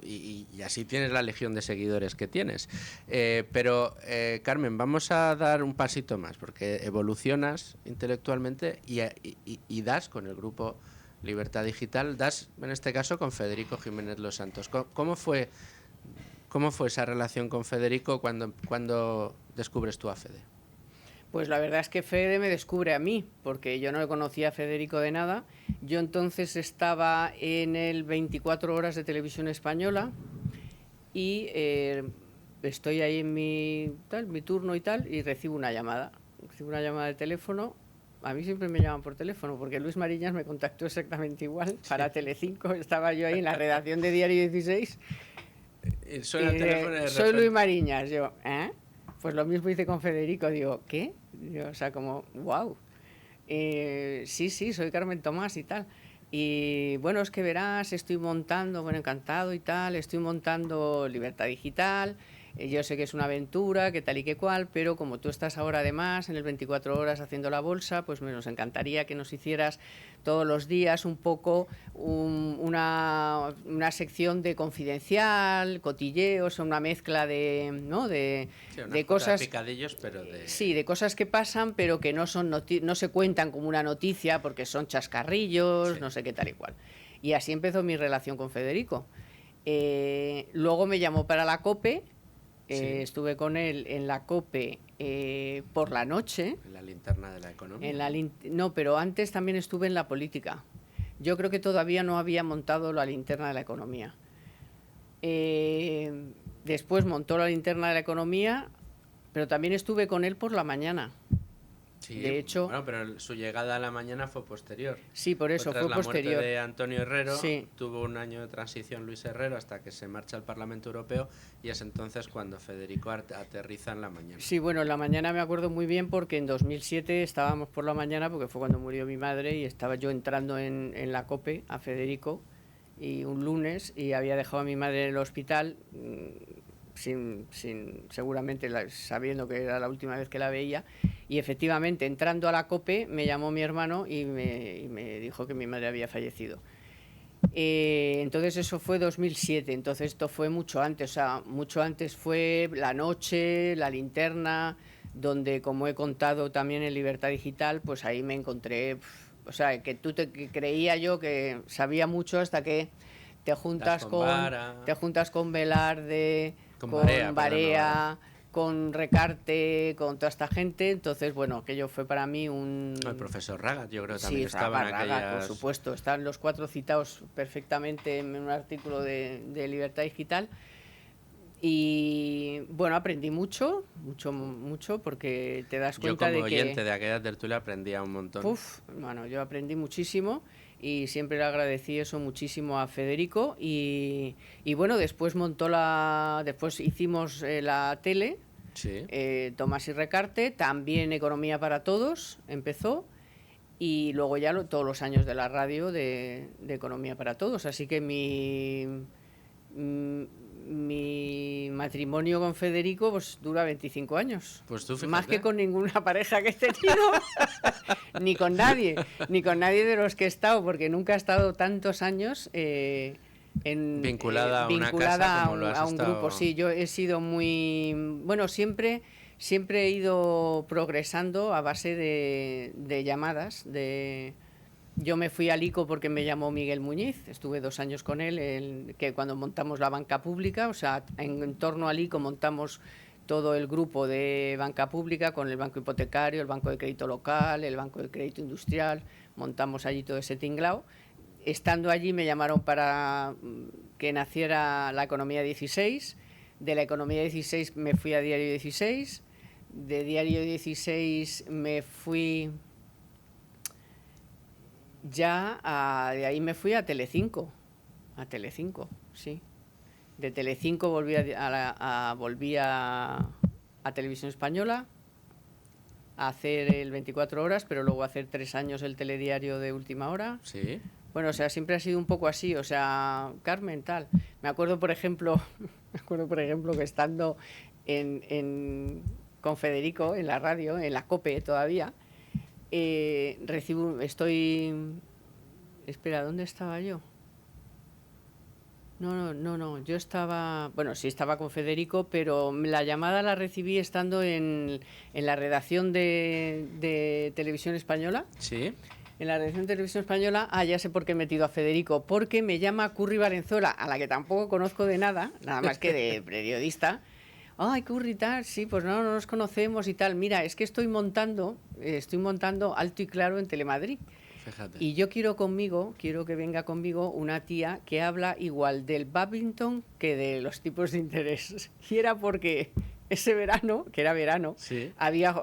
y así tienes la legión de seguidores que tienes. Pero, Carmen, vamos a dar un pasito más, porque evolucionas intelectualmente y das con el grupo Libertad Digital, das en este caso con Federico Jiménez Los Santos. ¿Cómo fue esa relación con Federico cuando descubres tú a Fede? Pues la verdad es que Fede me descubre a mí, porque yo no le conocía a Federico de nada. Yo entonces estaba en el 24 horas de Televisión Española y estoy ahí en mi turno y tal, y recibo una llamada. Recibo una llamada de teléfono. A mí siempre me llaman por teléfono, porque Luis Mariñas me contactó exactamente igual para Telecinco. Estaba yo ahí en la redacción de Diario 16. Suena el teléfono soy Luis Mariñas, yo, ¿eh? Pues lo mismo hice con Federico, digo, ¿qué? O sea, como, wow. Sí, soy Carmen Tomás y tal. Y bueno, es que verás, estoy montando, bueno, encantado y tal, estoy montando Libertad Digital. Yo sé que es una aventura, que tal y que cual, pero como tú estás ahora además en el 24 horas haciendo la bolsa, pues nos encantaría que nos hicieras todos los días un poco una sección de confidencial, cotilleos, una mezcla de, ¿no? de cosas, picadillos, pero de... Sí, de cosas que pasan, pero que no se cuentan como una noticia porque son chascarrillos, sí. No sé qué tal y cual. Y así empezó mi relación con Federico. Luego me llamó para la COPE. Sí. Estuve con él en la COPE por la noche. En la linterna de la economía. No, pero antes también estuve en la política. Yo creo que todavía no había montado la linterna de la economía. Después montó la linterna de la economía, pero también estuve con él por la mañana. Sí, de hecho, bueno, pero su llegada a la mañana fue posterior. Sí, por eso fue posterior. Tras la muerte de Antonio Herrero, sí. Tuvo un año de transición Luis Herrero hasta que se marcha al Parlamento Europeo, y es entonces cuando Federico aterriza en la mañana. Sí, bueno, en la mañana me acuerdo muy bien porque en 2007 estábamos por la mañana, porque fue cuando murió mi madre, y estaba yo entrando en la COPE a Federico, y un lunes, y había dejado a mi madre en el hospital, seguramente sabiendo que era la última vez que la veía, y efectivamente entrando a la COPE me llamó mi hermano y me dijo que mi madre había fallecido. Entonces eso fue 2007, entonces esto fue mucho antes, o sea, mucho antes fue la noche, la linterna, donde, como he contado también en Libertad Digital, pues ahí me encontré, o sea, que que creía yo que sabía mucho hasta que te juntas con Velarde, con Barea, con Recarte, con toda esta gente. Entonces, bueno, aquello fue para mí el profesor Ragat, yo creo que también sí, estaba en aquellas... Ragat, por supuesto, están los cuatro citados perfectamente en un artículo de Libertad Digital. Y bueno, aprendí mucho, porque te das cuenta de que... Yo como oyente de aquella tertulia aprendía un montón. Bueno, yo aprendí muchísimo y siempre le agradecí eso muchísimo a Federico, y bueno, después después hicimos la tele, sí. Tomás y Recarte, también Economía para Todos empezó, y luego ya todos los años de la radio de Economía para Todos, así que mi matrimonio con Federico pues dura 25 años. Pues tú, fíjate. Más que con ninguna pareja que he tenido, ni con nadie de los que he estado, porque nunca he estado tantos años vinculada a una casa como lo has a un estado... grupo. Sí, yo he sido muy... Bueno, siempre he ido progresando a base de llamadas, Yo me fui al ICO porque me llamó Miguel Muñiz, estuve 2 años con él, que cuando montamos la banca pública, o sea, en torno al ICO montamos todo el grupo de banca pública con el banco hipotecario, el banco de crédito local, el banco de crédito industrial, montamos allí todo ese tinglao. Estando allí me llamaron para que naciera la Economía 16, de la Economía 16 me fui a Diario 16, de Diario 16 me fui... de ahí me fui a Telecinco, sí. De Telecinco volví a Televisión Española, a hacer el 24 horas, pero luego a hacer 3 años el telediario de última hora. Sí. Bueno, o sea, siempre ha sido un poco así, o sea, Carmen, tal. Me acuerdo, por ejemplo, que estando con Federico en la radio, en la COPE todavía, Espera, ¿dónde estaba yo? No, yo estaba... Bueno, sí estaba con Federico, pero la llamada la recibí estando en la redacción de Televisión Española. Sí. En la redacción de Televisión Española, ya sé por qué he metido a Federico, porque me llama Curri Valenzuela, a la que tampoco conozco de nada más que de periodista. Ay, Curri, tal, sí, pues no nos conocemos y tal. Mira, es que estoy montando Alto y Claro en Telemadrid. Fíjate. Y yo quiero que venga conmigo una tía que habla igual del badminton que de los tipos de interés. Y era porque ese verano, que era verano, sí, había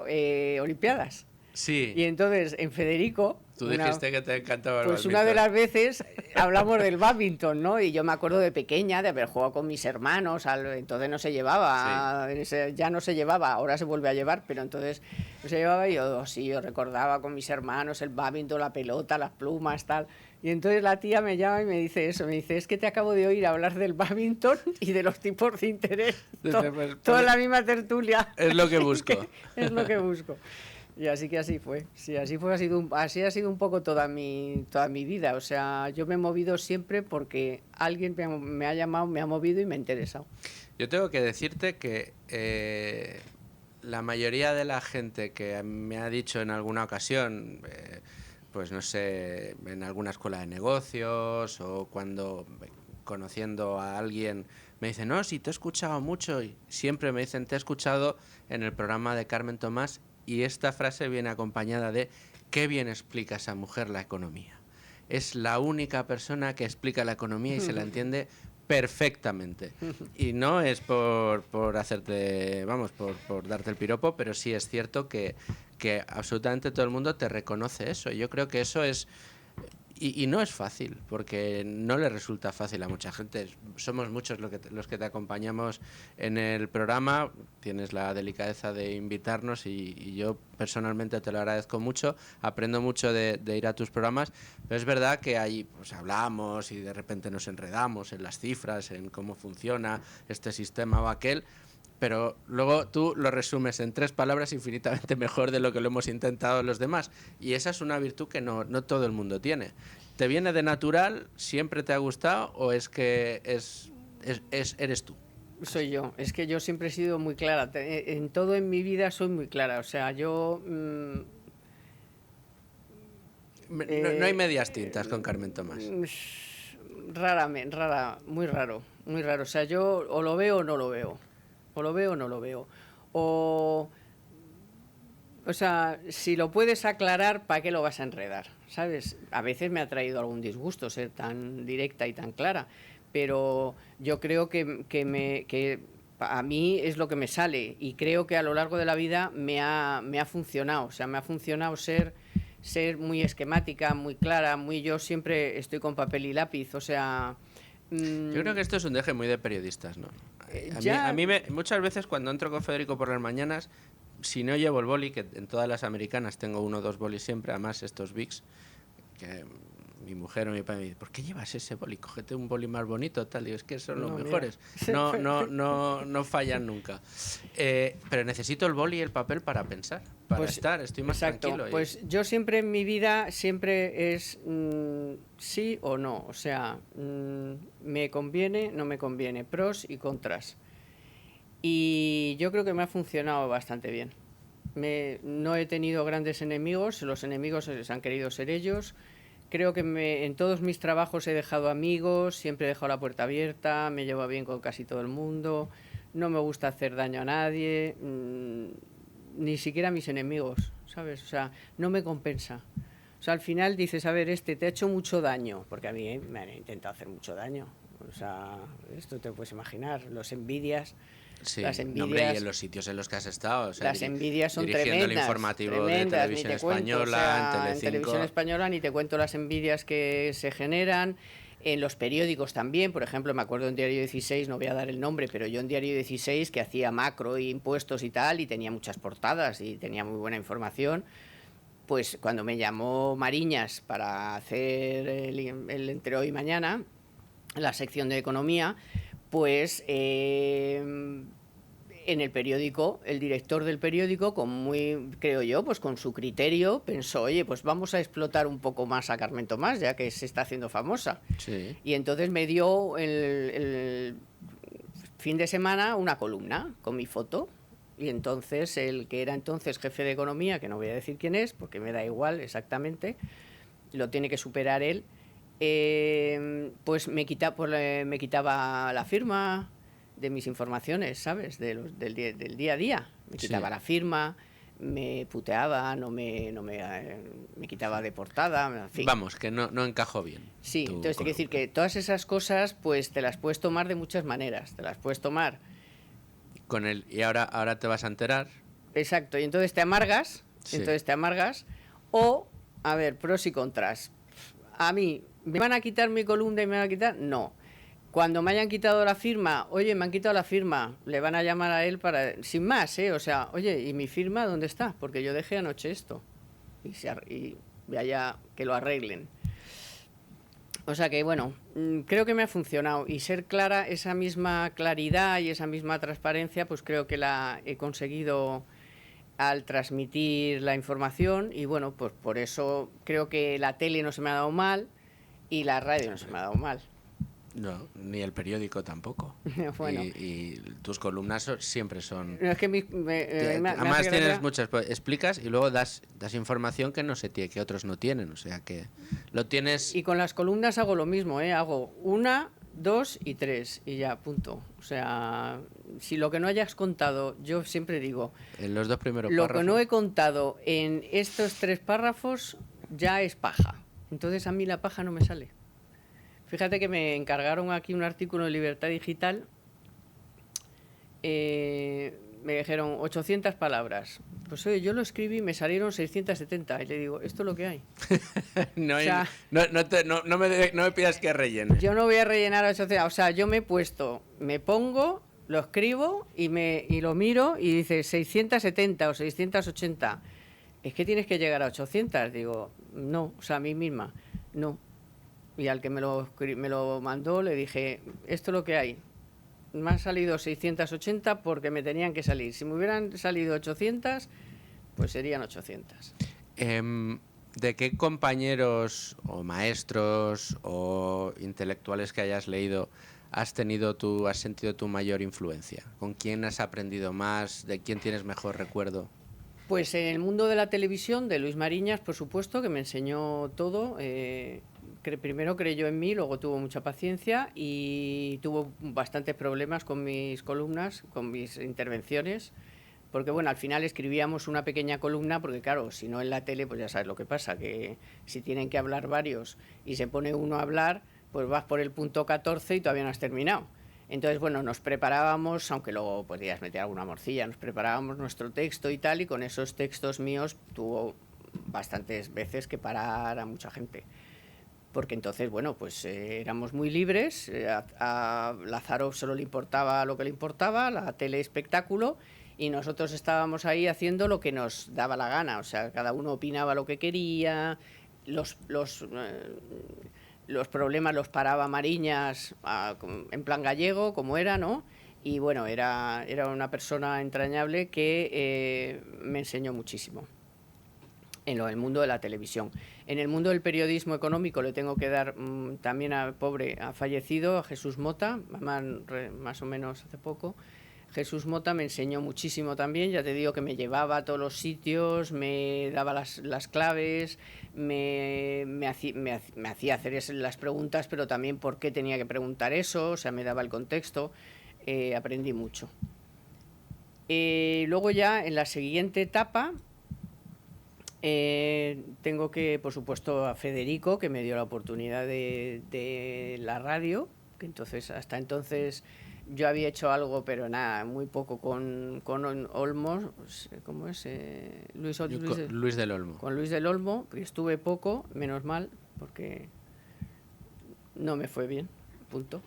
Olimpiadas. Sí. Y entonces en Federico... Tú dijiste que te encantaba el Pues badminton. una de las veces hablamos del badminton, ¿no? Y yo me acuerdo de pequeña de haber jugado con mis hermanos, entonces no se llevaba, ya no se llevaba, ahora se vuelve a llevar, pero entonces no se llevaba y yo recordaba con mis hermanos el badminton, la pelota, las plumas, tal. Y entonces la tía me llama y me dice eso, me dice, es que te acabo de oír hablar del badminton y de los tipos de interés, toda la misma tertulia. Es lo que busco. Es lo que busco. Y así fue. Sí, así ha sido un poco toda mi vida. O sea, yo me he movido siempre porque alguien me ha llamado, me ha movido y me ha interesado. Yo tengo que decirte que la mayoría de la gente que me ha dicho en alguna ocasión, pues no sé, en alguna escuela de negocios o cuando conociendo a alguien me dicen, no, sí, te he escuchado mucho, y siempre me dicen, te he escuchado en el programa de Carmen Tomás. Y esta frase viene acompañada de qué bien explica esa mujer la economía. Es la única persona que explica la economía y se la entiende perfectamente. Y no es por hacerte, vamos, por darte el piropo, pero sí es cierto que absolutamente todo el mundo te reconoce eso. Y yo creo que eso es... Y no es fácil, porque no le resulta fácil a mucha gente. Somos muchos los que te acompañamos en el programa. Tienes la delicadeza de invitarnos y yo personalmente te lo agradezco mucho. Aprendo mucho de ir a tus programas, pero es verdad que ahí pues, hablamos y de repente nos enredamos en las cifras, en cómo funciona este sistema o aquel. Pero luego tú lo resumes en 3 palabras infinitamente mejor de lo que lo hemos intentado los demás. Y esa es una virtud que no todo el mundo tiene. ¿Te viene de natural? ¿Siempre te ha gustado? ¿O es que eres tú? Soy yo. Es que yo siempre he sido muy clara. En todo en mi vida soy muy clara. O sea, yo... no hay medias tintas con Carmen Tomás. Muy raro. O sea, yo o lo veo o no lo veo. O lo veo o no lo veo. O sea, si lo puedes aclarar, ¿para qué lo vas a enredar? ¿Sabes? A veces me ha traído algún disgusto ser tan directa y tan clara, pero yo creo que a mí es lo que me sale y creo que a lo largo de la vida me ha funcionado. O sea, me ha funcionado ser muy esquemática, muy clara, yo siempre estoy con papel y lápiz, o sea... Yo creo que esto es un deje muy de periodistas, ¿no? A mí muchas veces cuando entro con Federico por las mañanas, si no llevo el boli, que en todas las americanas tengo 1 o 2 bolis siempre, además estos Bics, que mi mujer o mi padre me dice, ¿por qué llevas ese boli? Cógete un boli más bonito, tal, y es que son los mejores. No fallan nunca. Pero necesito el boli y el papel para pensar, para estoy más tranquilo. Pues yo siempre en mi vida, siempre es sí o no, o sea, me conviene, no me conviene, pros y contras. Y yo creo que me ha funcionado bastante bien. No he tenido grandes enemigos, los enemigos han querido ser ellos. Creo que en todos mis trabajos he dejado amigos, siempre he dejado la puerta abierta, me llevo bien con casi todo el mundo, no me gusta hacer daño a nadie, ni siquiera a mis enemigos, ¿sabes? O sea, no me compensa. O sea, al final dices, a ver, te ha hecho mucho daño, porque a mí me han intentado hacer mucho daño. O sea, esto te puedes imaginar, los envidias... Sí, las envidias, y en los sitios en los que has estado, o sea, las envidias son dirigiendo el informativo de Televisión Española, en Telecinco. En Televisión Española ni te cuento las envidias que se generan, En los periódicos también, por ejemplo, me acuerdo en Diario 16, no voy a dar el nombre, pero yo en Diario 16, que hacía macro y impuestos y tal, y tenía muchas portadas y tenía muy buena información, pues cuando me llamó Mariñas para hacer el Entre Hoy y Mañana, la sección de economía, pues en el periódico, el director del periódico, creo yo, pues con su criterio, pensó, oye, pues vamos a explotar un poco más a Carmen Tomás, ya que se está haciendo famosa. Sí. Y entonces me dio el fin de semana una columna con mi foto. Y entonces el que era entonces jefe de economía, que no voy a decir quién es, porque me da igual exactamente, lo tiene que superar él, pues me quitaba la firma de mis informaciones, ¿sabes? Del día a día. Me quitaba la firma, me puteaba, me quitaba de portada, en fin. Vamos, que no encajó bien. Sí, entonces hay que decir que todas esas cosas pues te las puedes tomar de muchas maneras. Te las puedes tomar y ahora te vas a enterar. Exacto, y entonces te amargas, o, a ver, pros y contras. A mí, ¿me van a quitar mi columna y me van a quitar? No. Cuando me hayan quitado la firma, oye, me han quitado la firma, le van a llamar a él sin más, o sea, oye, ¿y mi firma dónde está? Porque yo dejé anoche esto. Y vaya que lo arreglen. O sea que, bueno, creo que me ha funcionado. Y ser clara, esa misma claridad y esa misma transparencia, pues creo que la he conseguido al transmitir la información. Y bueno, pues por eso creo que la tele no se me ha dado mal y la radio no se me ha dado mal. No, ni el periódico tampoco. Bueno. Y tus columnas siempre son... No, es que además tienes muchas... Explicas y luego das información que no se tiene, que otros no tienen. O sea que lo tienes... Y con las columnas hago lo mismo, hago 1, 2 y 3 y ya, punto. O sea, si lo que no hayas contado, yo siempre digo... En los 2 primeros párrafos. Lo que no he contado en estos 3 párrafos ya es paja. Entonces a mí la paja no me sale. Fíjate que me encargaron aquí un artículo de Libertad Digital, me dijeron 800 palabras. Pues oye, yo lo escribí y me salieron 670. Y le digo, ¿esto es lo que hay? No me pidas que rellene. Yo no voy a rellenar 800. O sea, yo me pongo, lo escribo y lo miro y dice 670 o 680. Es que tienes que llegar a 800. Digo, no, o sea, a mí misma, no. Y al que me lo mandó le dije, esto es lo que hay. Me han salido 680 porque me tenían que salir. Si me hubieran salido 800, pues serían 800. ¿De qué compañeros o maestros o intelectuales que hayas leído has sentido tu mayor influencia? ¿Con quién has aprendido más? ¿De quién tienes mejor recuerdo? Pues en el mundo de la televisión, de Luis Mariñas, por supuesto, que me enseñó todo. Primero creyó en mí, luego tuvo mucha paciencia y tuvo bastantes problemas con mis columnas, con mis intervenciones, porque bueno, al final escribíamos una pequeña columna, porque claro, si no en la tele, pues ya sabes lo que pasa, que si tienen que hablar varios y se pone uno a hablar, pues vas por el punto 14 y todavía no has terminado. Entonces, bueno, nos preparábamos, aunque luego podrías meter alguna morcilla, nos preparábamos nuestro texto y tal, y con esos textos míos tuvo bastantes veces que parar a mucha gente. Porque entonces, bueno, pues éramos muy libres, a Lázaro solo le importaba lo que le importaba, la tele espectáculo, y nosotros estábamos ahí haciendo lo que nos daba la gana, o sea, cada uno opinaba lo que quería, los problemas los paraba Mariñas en plan gallego, como era, ¿no? Y bueno, era una persona entrañable que me enseñó muchísimo. En el mundo de la televisión. En el mundo del periodismo económico le tengo que dar también ha fallecido, a Jesús Mota, más o menos hace poco. Jesús Mota me enseñó muchísimo también, ya te digo que me llevaba a todos los sitios, me daba las claves, me hacía hacer las preguntas, pero también por qué tenía que preguntar eso, o sea, me daba el contexto, aprendí mucho. Luego ya en la siguiente etapa tengo que, por supuesto, a Federico, que me dio la oportunidad de la radio, que entonces, hasta entonces yo había hecho algo, pero nada, muy poco con Olmos, ¿cómo es? Luis del Olmo. Con Luis del Olmo, estuve poco, menos mal, porque no me fue bien, punto.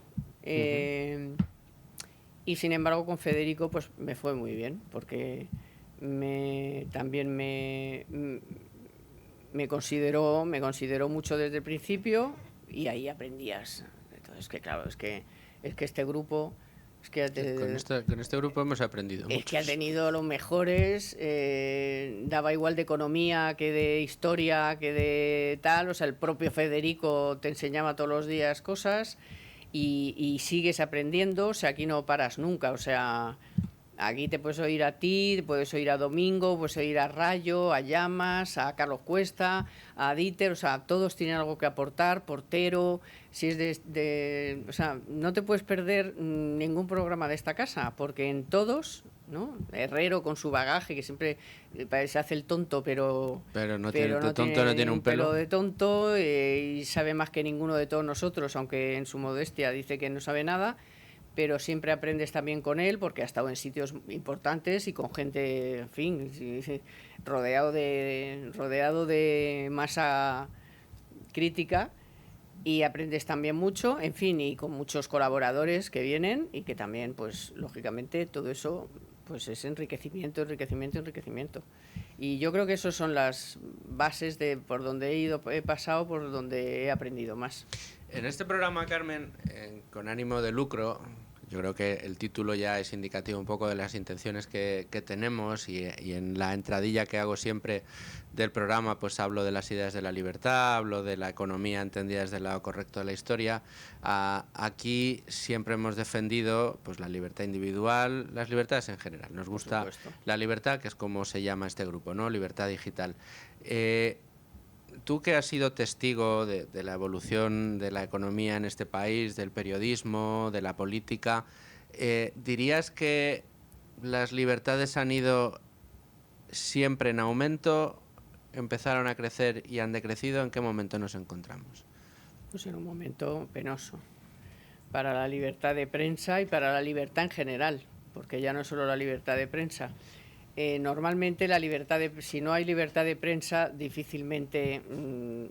Y sin embargo con Federico pues me fue muy bien, porque también me consideró mucho desde el principio, y ahí aprendías. Entonces, que claro, es que este grupo... Con este grupo hemos aprendido mucho. Es que ha tenido los mejores, daba igual de economía que de historia, que de tal, o sea, el propio Federico te enseñaba todos los días cosas, y sigues aprendiendo, o sea, aquí no paras nunca, o sea, aquí te puedes oír a ti, puedes oír a Domingo, puedes oír a Rayo, a Llamas, a Carlos Cuesta, a Dieter, o sea, todos tienen algo que aportar, Portero, si es o sea, no te puedes perder ningún programa de esta casa, porque en todos, ¿no? Herrero con su bagaje, que siempre se hace el tonto, pero no tiene un pelo de tonto, y sabe más que ninguno de todos nosotros, aunque en su modestia dice que no sabe nada, pero siempre aprendes también con él, porque ha estado en sitios importantes y con gente, en fin, rodeado de masa crítica, y aprendes también mucho, en fin, y con muchos colaboradores que vienen, y que también, pues, lógicamente, todo eso pues es enriquecimiento. Y yo creo que esas son las bases de por donde he pasado, por donde he aprendido más. En este programa, Carmen, con ánimo de lucro, yo creo que el título ya es indicativo un poco de las intenciones que tenemos, y en la entradilla que hago siempre del programa pues hablo de las ideas de la libertad, hablo de la economía entendida desde el lado correcto de la historia. Aquí siempre hemos defendido pues la libertad individual, las libertades en general. Nos gusta la libertad, que es como se llama este grupo, ¿no? Libertad digital. Tú, que has sido testigo de la evolución de la economía en este país, del periodismo, de la política, ¿dirías que las libertades han ido siempre en aumento, empezaron a crecer y han decrecido? ¿En qué momento nos encontramos? Pues en un momento penoso para la libertad de prensa y para la libertad en general, porque ya no es solo la libertad de prensa. Normalmente si no hay libertad de prensa, difícilmente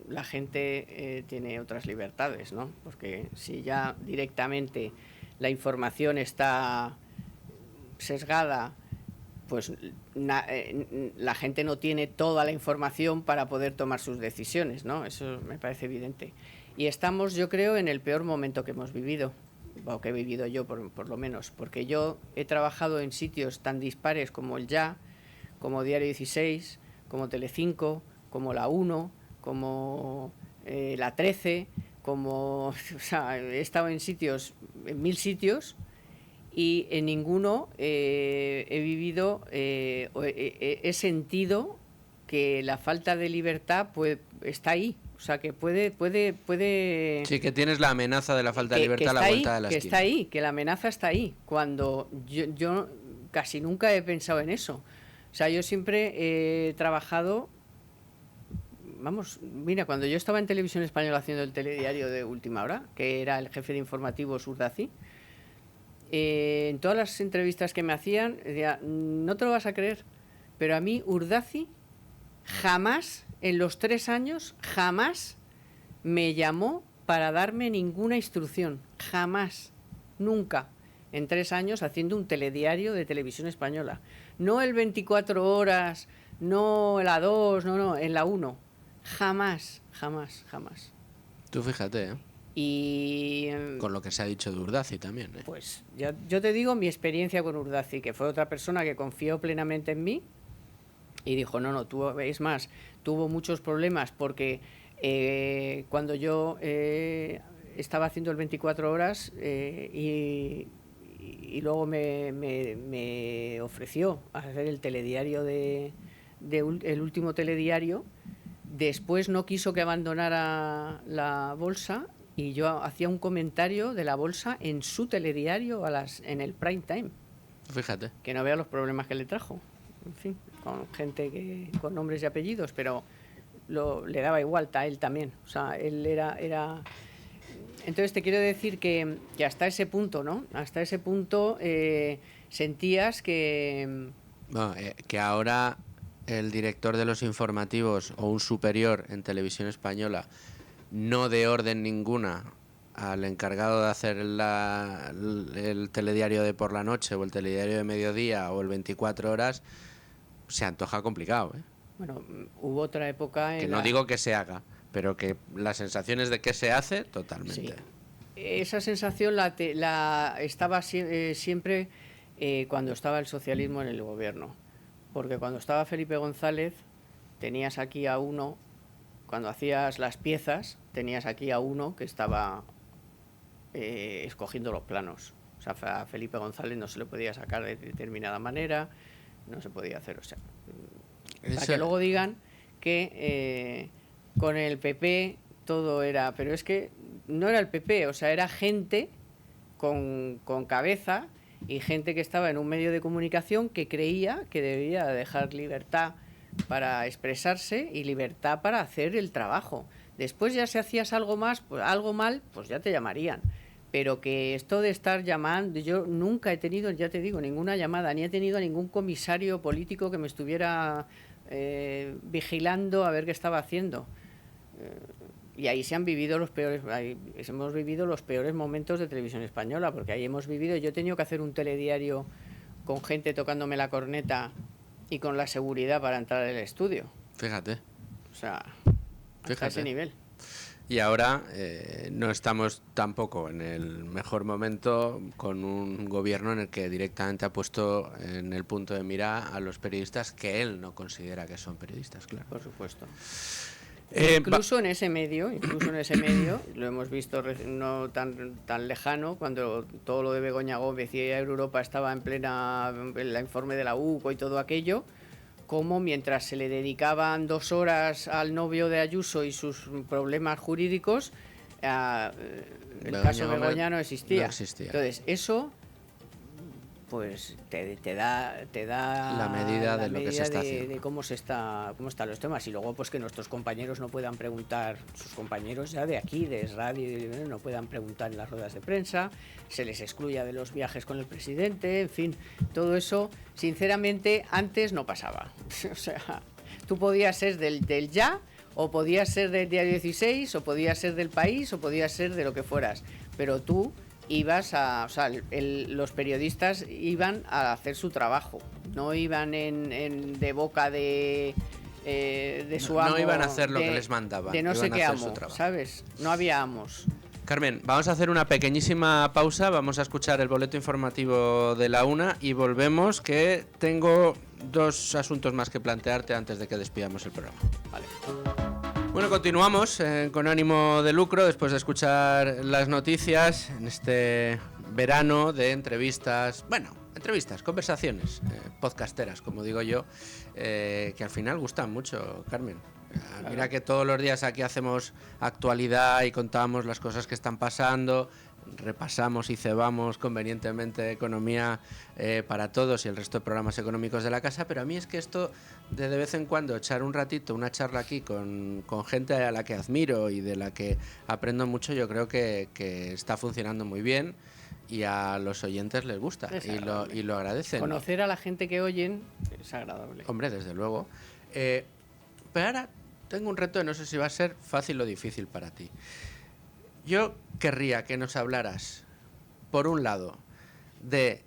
la gente tiene otras libertades, ¿no? Porque si ya directamente la información está sesgada, pues la gente no tiene toda la información para poder tomar sus decisiones, ¿no? Eso me parece evidente. Y estamos, yo creo, en el peor momento que hemos vivido, o que he vivido yo por lo menos, porque yo he trabajado en sitios tan dispares como el Ya, como Diario 16, como Telecinco, como La 1, como La 13, o sea, he estado en 1000 sitios, y en ninguno he vivido, he sentido que la falta de libertad está ahí. O sea, que puede... Sí, que tienes la amenaza de la falta de libertad a la vuelta de la esquina. Que está ahí, que la amenaza está ahí. Cuando yo casi nunca he pensado en eso. O sea, yo siempre he trabajado... Vamos, mira, cuando yo estaba en Televisión Española haciendo el telediario de Última Hora, que era el jefe de informativos Urdaci, en todas las entrevistas que me hacían, decía, no te lo vas a creer, pero a mí Urdaci jamás, en los 3 años, jamás me llamó para darme ninguna instrucción. Jamás. Nunca. En 3 años haciendo un telediario de Televisión Española. No el 24 horas, no la 2, no, en la 1. Jamás. Tú fíjate, ¿eh? Y con lo que se ha dicho de Urdaci también, ¿eh? Pues yo te digo mi experiencia con Urdaci, que fue otra persona que confió plenamente en mí y dijo, no, es más, tuvo muchos problemas porque cuando yo estaba haciendo el 24 horas y luego me ofreció hacer el telediario el último telediario, después no quiso que abandonara la Bolsa, y yo hacía un comentario de la Bolsa en su telediario en el prime time. Fíjate. Que no vea los problemas que le trajo. En fin, con gente con nombres y apellidos, pero le daba igual a él también. O sea, él era... Entonces te quiero decir que hasta ese punto, ¿no? Hasta ese punto sentías que... No, que ahora el director de los informativos o un superior en Televisión Española, no de orden ninguna, al encargado de hacer el telediario de por la noche o el telediario de mediodía o el 24 horas, se antoja complicado, ¿eh? Bueno, hubo otra época en que no digo que se haga, pero que las sensaciones de que se hace, totalmente. Sí. Esa sensación la estaba siempre cuando estaba el socialismo en el gobierno. Porque cuando estaba Felipe González, tenías aquí a uno, cuando hacías las piezas, tenías aquí a uno que estaba escogiendo los planos. O sea, a Felipe González no se le podía sacar de determinada manera, no se podía hacer, o sea, para que luego digan que con el PP todo era, pero es que no era el PP, o sea, era gente con cabeza y gente que estaba en un medio de comunicación que creía que debía dejar libertad para expresarse y libertad para hacer el trabajo. Después ya si hacías algo más, pues algo mal, pues ya te llamarían. Pero que esto de estar llamando, yo nunca he tenido, ya te digo, ninguna llamada, ni he tenido a ningún comisario político que me estuviera vigilando a ver qué estaba haciendo. Y ahí se han vivido hemos vivido los peores momentos de Televisión Española, porque ahí hemos vivido, yo he tenido que hacer un telediario con gente tocándome la corneta y con la seguridad para entrar al estudio. Fíjate. O sea, hasta ese nivel. Y ahora no estamos tampoco en el mejor momento con un gobierno en el que directamente ha puesto en el punto de mira a los periodistas que él no considera que son periodistas, claro. Por supuesto. Incluso en ese medio, lo hemos visto no tan lejano, cuando todo lo de Begoña Gómez y Europa estaba en el informe de la UCO y todo aquello, como mientras se le dedicaban 2 horas al novio de Ayuso y sus problemas jurídicos, el caso Begoña no existía. Entonces, eso pues te da la medida de lo que se está haciendo, de cómo están los temas, y luego pues que nuestros compañeros no puedan preguntar, sus compañeros ya de aquí, de radio, no puedan preguntar en las ruedas de prensa, se les excluya de los viajes con el presidente, en fin, todo eso sinceramente antes no pasaba. O sea, tú podías ser del Ya, o podías ser del Diario 16, o podías ser del País, o podías ser de lo que fueras, pero tú los periodistas iban a hacer su trabajo, no iban de boca de su amo. No iban a hacer lo que les mandaban. De no sé qué amo, ¿sabes? No había amos. Carmen, vamos a hacer una pequeñísima pausa, vamos a escuchar el boleto informativo de la 1 y volvemos, que tengo 2 asuntos más que plantearte antes de que despidamos el programa. Vale. Bueno, continuamos con ánimo de lucro después de escuchar las noticias en este verano de entrevistas, conversaciones podcasteras, como digo yo, que al final gustan mucho, Carmen. Mira que todos los días aquí hacemos actualidad y contamos las cosas que están pasando, repasamos y cebamos convenientemente economía para todos y el resto de programas económicos de la casa, pero a mí es que esto de vez en cuando echar un ratito, una charla aquí con gente a la que admiro y de la que aprendo mucho, yo creo que está funcionando muy bien y a los oyentes les gusta y lo agradecen. Conocer a la gente que oyen es agradable. Hombre, desde luego. Pero ahora tengo un reto, no sé si va a ser fácil o difícil para ti. Yo querría que nos hablaras, por un lado, de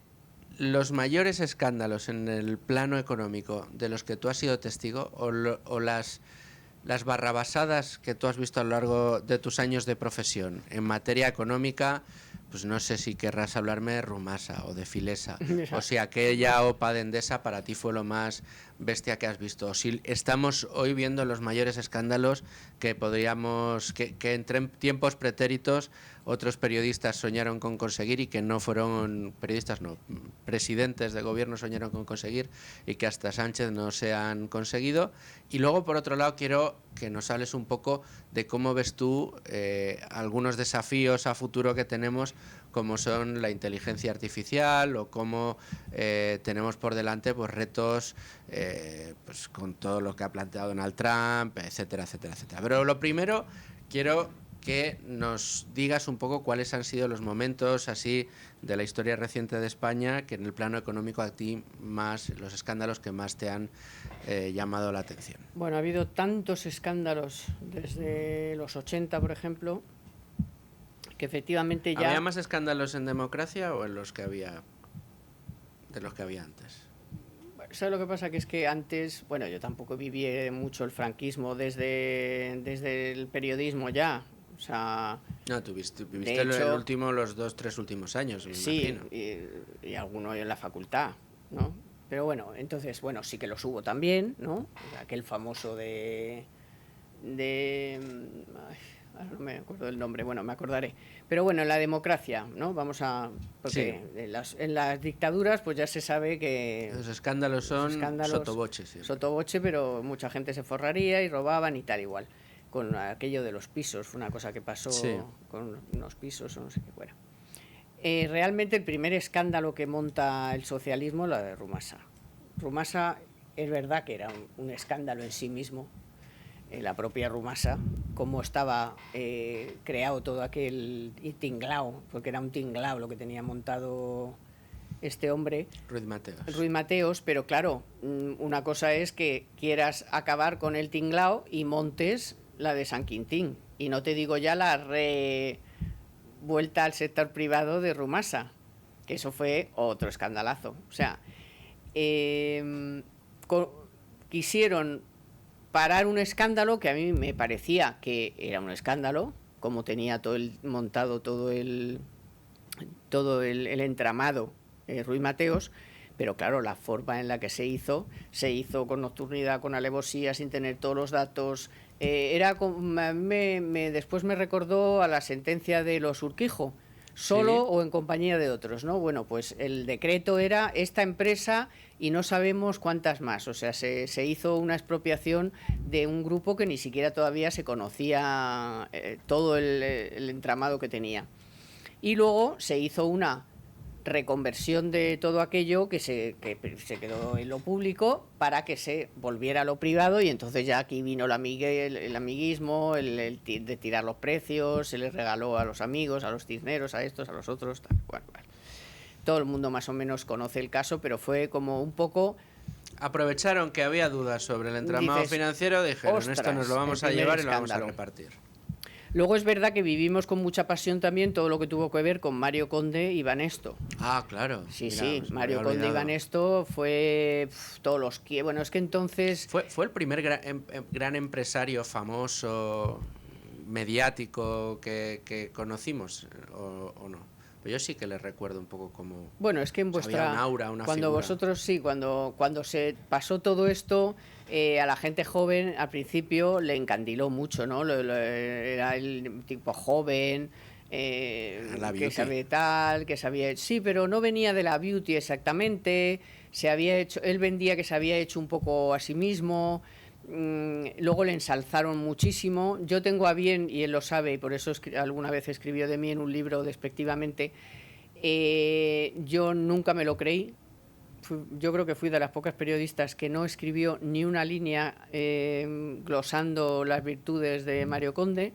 los mayores escándalos en el plano económico de los que tú has sido testigo o las barrabasadas que tú has visto a lo largo de tus años de profesión en materia económica. Pues no sé si querrás hablarme de Rumasa o de Filesa, o si aquella OPA de Endesa para ti fue lo más bestia que has visto, o si estamos hoy viendo los mayores escándalos que que entre tiempos pretéritos otros periodistas soñaron con conseguir y que no fueron presidentes de gobierno soñaron con conseguir y que hasta Sánchez no se han conseguido. Y luego, por otro lado, quiero que nos hables un poco de cómo ves tú algunos desafíos a futuro que tenemos, como son la inteligencia artificial o cómo tenemos por delante pues retos pues con todo lo que ha planteado Donald Trump, etcétera, etcétera, etcétera. Pero lo primero, quiero que nos digas un poco cuáles han sido los momentos así de la historia reciente de España que en el plano económico a ti más, los escándalos que más te han llamado la atención. Bueno, ha habido tantos escándalos desde los 80, por ejemplo, que efectivamente ya... ¿Había más escándalos en democracia o en los que había de los que había antes? ¿Sabes lo que pasa? Que es que antes, bueno, yo tampoco viví mucho el franquismo desde el periodismo ya. O sea... No, tú viviste los 2-3 últimos años, me sí, imagino. Y alguno en la facultad, ¿no? Pero bueno, entonces, bueno, sí que los hubo también, ¿no? Aquel famoso de ahora no me acuerdo del nombre, bueno, me acordaré. Pero bueno, en la democracia, ¿no? Porque sí. En las dictaduras pues ya se sabe que... Los escándalos son sotoboche. Sí. Sotoboche, pero mucha gente se forraría y robaban y tal igual. Con aquello de los pisos, fue una cosa que pasó con unos pisos o no sé qué fuera. Realmente el primer escándalo que monta el socialismo, la de Rumasa. Rumasa es verdad que era un escándalo en sí mismo, la propia Rumasa, cómo estaba creado todo aquel tinglao, porque era un tinglao lo que tenía montado este hombre, Ruiz Mateos, pero claro, una cosa es que quieras acabar con el tinglao y montes la de San Quintín, y no te digo ya la vuelta al sector privado de Rumasa, que eso fue otro escandalazo. O sea, quisieron parar un escándalo que a mí me parecía que era un escándalo, como tenía montado todo el entramado Ruiz Mateos, pero claro, la forma en la que se hizo con nocturnidad, con alevosía, sin tener todos los datos. Después me recordó a la sentencia de los Urquijo, solo o en compañía de otros, ¿no? Bueno, pues el decreto era esta empresa y no sabemos cuántas más. O sea, se hizo una expropiación de un grupo que ni siquiera todavía se conocía todo el entramado que tenía. Y luego se hizo una reconversión de todo aquello que se quedó en lo público para que se volviera a lo privado, y entonces ya aquí vino el amiguismo, el de tirar los precios, se les regaló a los amigos, a los cisneros, a estos, a los otros, tal. Bueno. Todo el mundo más o menos conoce el caso, pero fue como un poco... Aprovecharon que había dudas sobre el entramado financiero, dijeron, esto nos lo vamos a llevar y lo vamos a repartir. Luego es verdad que vivimos con mucha pasión también todo lo que tuvo que ver con Mario Conde y Banesto. Ah, claro. Sí, Mario Conde y Banesto fue todos los que... Bueno, es que entonces... ¿Fue el primer gran empresario famoso, mediático que conocimos o no? Pues yo sí que les recuerdo un poco como... Bueno, es que en vuestra... Había un aura, una cuando figura. Vosotros cuando se pasó todo esto, a la gente joven al principio le encandiló mucho, ¿no? Era el tipo joven, que sabía tal, que sabía... Sí, pero no venía de la beauty exactamente, él vendía que se había hecho un poco a sí mismo... Luego le ensalzaron muchísimo. Yo tengo a bien, y él lo sabe, y por eso alguna vez escribió de mí en un libro despectivamente. Yo nunca me lo creí. Yo creo que fui de las pocas periodistas que no escribió ni una línea glosando las virtudes de Mario Conde.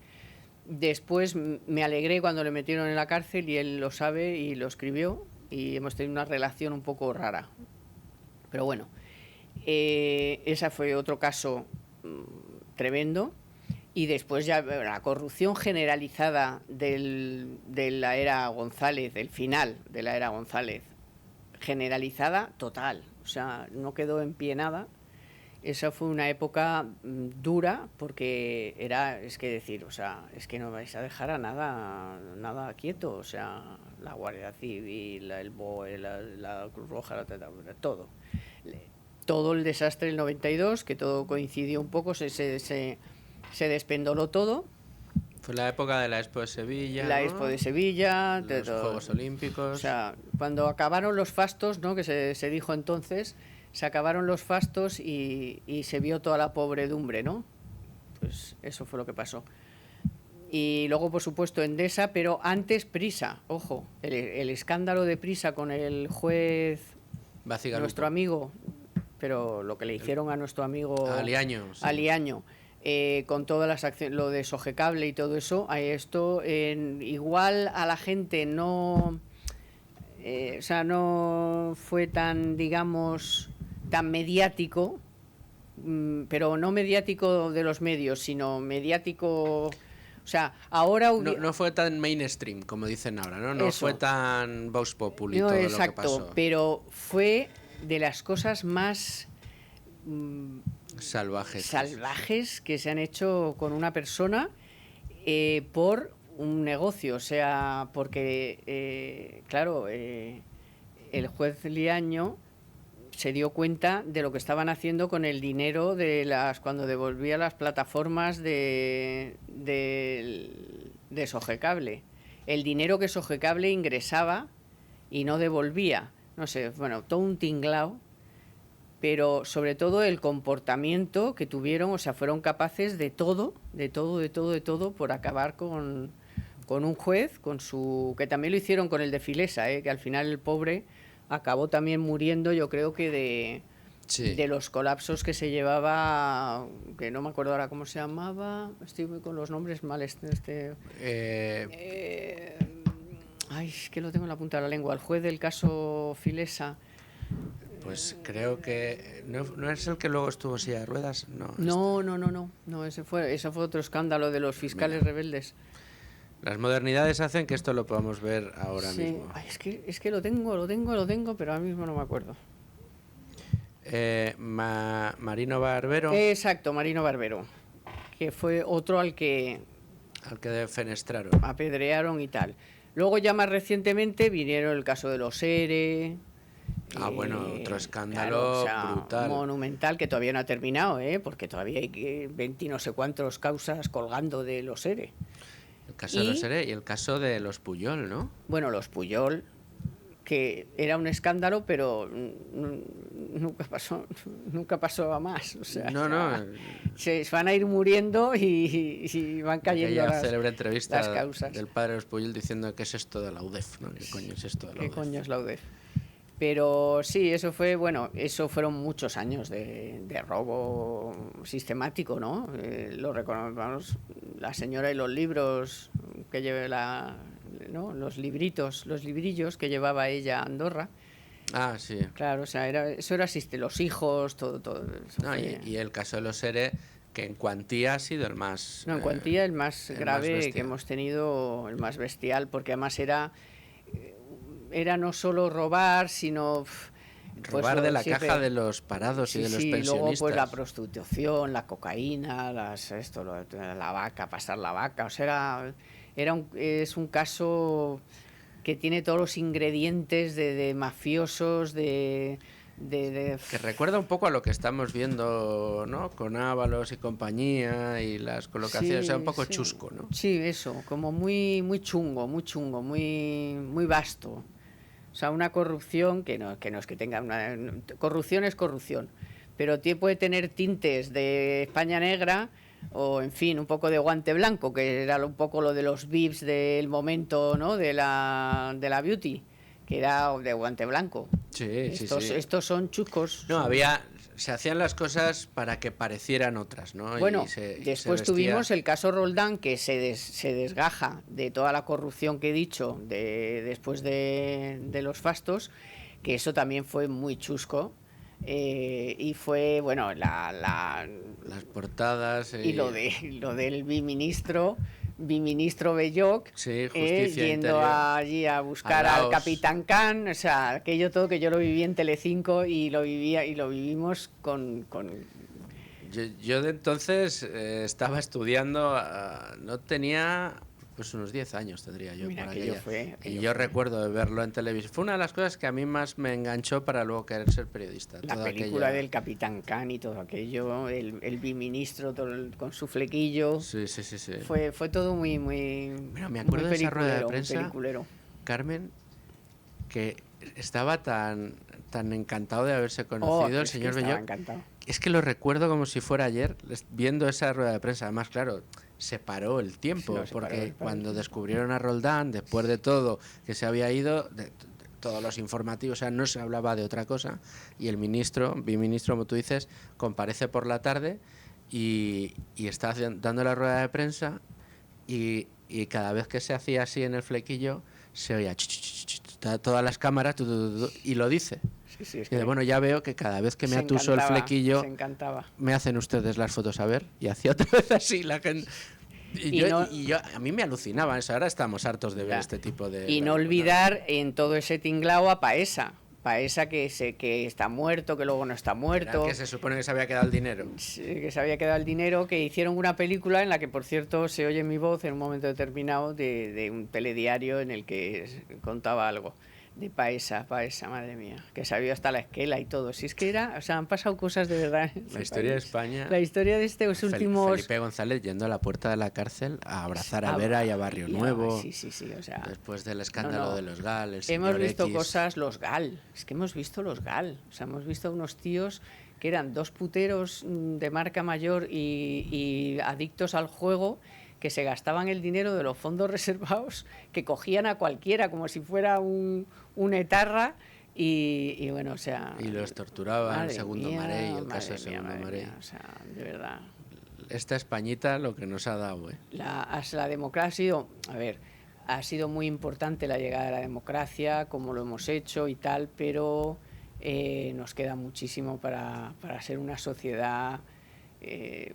Después me alegré cuando le metieron en la cárcel, y él lo sabe y lo escribió, y hemos tenido una relación un poco rara. Pero bueno, ese fue otro caso tremendo. Y después ya la corrupción generalizada de la era González, del final de la era González, generalizada total, o sea, no quedó en pie nada. Esa fue una época dura, porque es que no vais a dejar a nada quieto, o sea, la Guardia Civil, el BOE, la Cruz Roja, todo el desastre del 92, que todo coincidió un poco, se despendoló todo. Fue la época de la Expo de Sevilla. La Expo de Sevilla, los Juegos Olímpicos. O sea, cuando acabaron los fastos, ¿no? Que se dijo entonces, se acabaron los fastos y se vio toda la pobredumbre, ¿no? Pues eso fue lo que pasó. Y luego, por supuesto, Endesa, pero antes Prisa. Ojo, el escándalo de Prisa con el juez, nuestro amigo, pero lo que le hicieron a nuestro amigo Aliaño. Sí. Aliaño. Con todas las acciones, lo de Sogecable y todo eso, esto igual a la gente no fue tan, digamos, tan mediático, pero no mediático de los medios, sino mediático, o O sea, ahora... No fue tan mainstream, como dicen ahora, ¿no? No fue tan vox populi todo lo que pasó. Pero fue de las cosas más... salvajes que se han hecho con una persona por un negocio. O sea, porque, claro, el juez Liaño se dio cuenta de lo que estaban haciendo con el dinero cuando devolvía las plataformas de Sogecable. El dinero que Sogecable ingresaba y no devolvía. No sé, bueno, todo un tinglao, pero sobre todo el comportamiento que tuvieron, o sea, fueron capaces de todo por acabar con un juez, que también lo hicieron con el de Filesa, que al final el pobre acabó también muriendo, yo creo que de los colapsos que se llevaba, que no me acuerdo ahora cómo se llamaba, estoy con los nombres mal, es que lo tengo en la punta de la lengua, el juez del caso Filesa. Pues creo que no es el que luego estuvo en silla de ruedas, no, ese fue otro escándalo de los fiscales rebeldes. Las modernidades hacen que esto lo podamos ver ahora mismo. Ay, es que lo tengo, pero ahora mismo no me acuerdo. Marino Barbero. Exacto, Marino Barbero, que fue otro al que defenestraron, apedrearon y tal. Luego ya más recientemente vinieron el caso de los ERE. Bueno, otro escándalo, claro, brutal, monumental, que todavía no ha terminado, porque todavía hay 20 y no sé cuántas causas colgando de los ERE. El caso de los ERE y el caso de los Pujol, ¿no? Bueno, los Pujol, que era un escándalo, pero nunca pasó a más. O sea, se van a ir muriendo y van cayendo las célebre entrevista las causas del padre de los Pujol diciendo ¿qué es esto de la UDEF? ¿No? ¿Qué coño es esto de la UDEF? ¿Qué coño es la UDEF? Pero sí, eso fueron muchos años de robo sistemático, ¿no? Lo reconocemos, la señora y los libros que lleva los librillos que llevaba ella a Andorra. Ah, sí. Claro, o sea, eso era los hijos, todo. Y el caso de los ERE, que en cuantía ha sido el más... en cuantía el más grave que hemos tenido, el más bestial, porque además era no solo robar, sino... robar de la caja de los parados y de los pensionistas. Y luego pues la prostitución, la cocaína, la vaca, pasar la vaca. O sea, es un caso que tiene todos los ingredientes de mafiosos, que recuerda un poco a lo que estamos viendo, ¿no? Con Ábalos y compañía y las colocaciones, o sea, un poco chusco, ¿no? Sí, eso, como muy chungo, muy vasto. O sea, una corrupción que no es que tenga corrupción es corrupción, pero puede tener tintes de España negra o, en fin, un poco de guante blanco, que era un poco lo de los VIPs del momento, ¿no? De la beauty, que era de guante blanco. Sí. Estos son chuscos. No, se hacían las cosas para que parecieran otras, ¿no? Bueno, después tuvimos el caso Roldán, que se desgaja de toda la corrupción que he dicho después de los fastos, que eso también fue muy chusco. Y fue, bueno, las portadas y lo del biministro Belloc, yendo allí a buscar al Capitán Can, o sea, aquello todo que yo lo viví en Telecinco y lo vivimos con... Yo de entonces estaba estudiando, no tenía... Pues unos 10 años tendría yo. Mira, y yo recuerdo de verlo en televisión. Fue una de las cosas que a mí más me enganchó para luego querer ser periodista. La película del Capitán Can y todo aquello, el biministro con su flequillo. Sí. Fue todo muy... Mira, me acuerdo de esa rueda de prensa, Carmen, que estaba tan encantado de haberse conocido el señor Belloc. Es que lo recuerdo como si fuera ayer, viendo esa rueda de prensa. Además, claro, se paró el tiempo, porque cuando descubrieron a Roldán, después de todo que se había ido, de todos los informativos, o sea, no se hablaba de otra cosa, y el biministro, como tú dices, comparece por la tarde y está dando la rueda de prensa y cada vez que se hacía así en el flequillo, se oía todas las cámaras y lo dice. Sí, y bueno, ya veo que cada vez que me atuso el flequillo, me hacen ustedes las fotos a ver, y hacía otra vez así la gente. A mí me alucinaba eso, ahora estamos hartos de ver este tipo de... Y no olvidar en todo ese tinglao a Paesa que está muerto, que luego no está muerto. Que se supone que se había quedado el dinero. Sí, que se había quedado el dinero, que hicieron una película en la que, por cierto, se oye mi voz en un momento determinado de un telediario en el que contaba algo. De Paesa, madre mía, que sabía hasta la esquela y todo. Si es que han pasado cosas de verdad. La historia de España. La historia de estos últimos. Felipe González yendo a la puerta de la cárcel a abrazar a Vera y a Barrio Nuevo. Sí, o sea. Después del escándalo de los GAL. Hemos visto cosas, los GAL. Es que hemos visto los GAL. O sea, hemos visto unos tíos que eran dos puteros de marca mayor y adictos al juego, que se gastaban el dinero de los fondos reservados, que cogían a cualquiera como si fuera un etarra y bueno, o sea... Y los torturaban, Segundo Marey, el caso de Segundo Marey. O sea, de verdad. Esta Españita lo que nos ha dado, La democracia ha sido muy importante la llegada de la democracia, como lo hemos hecho y tal, pero nos queda muchísimo para ser una sociedad...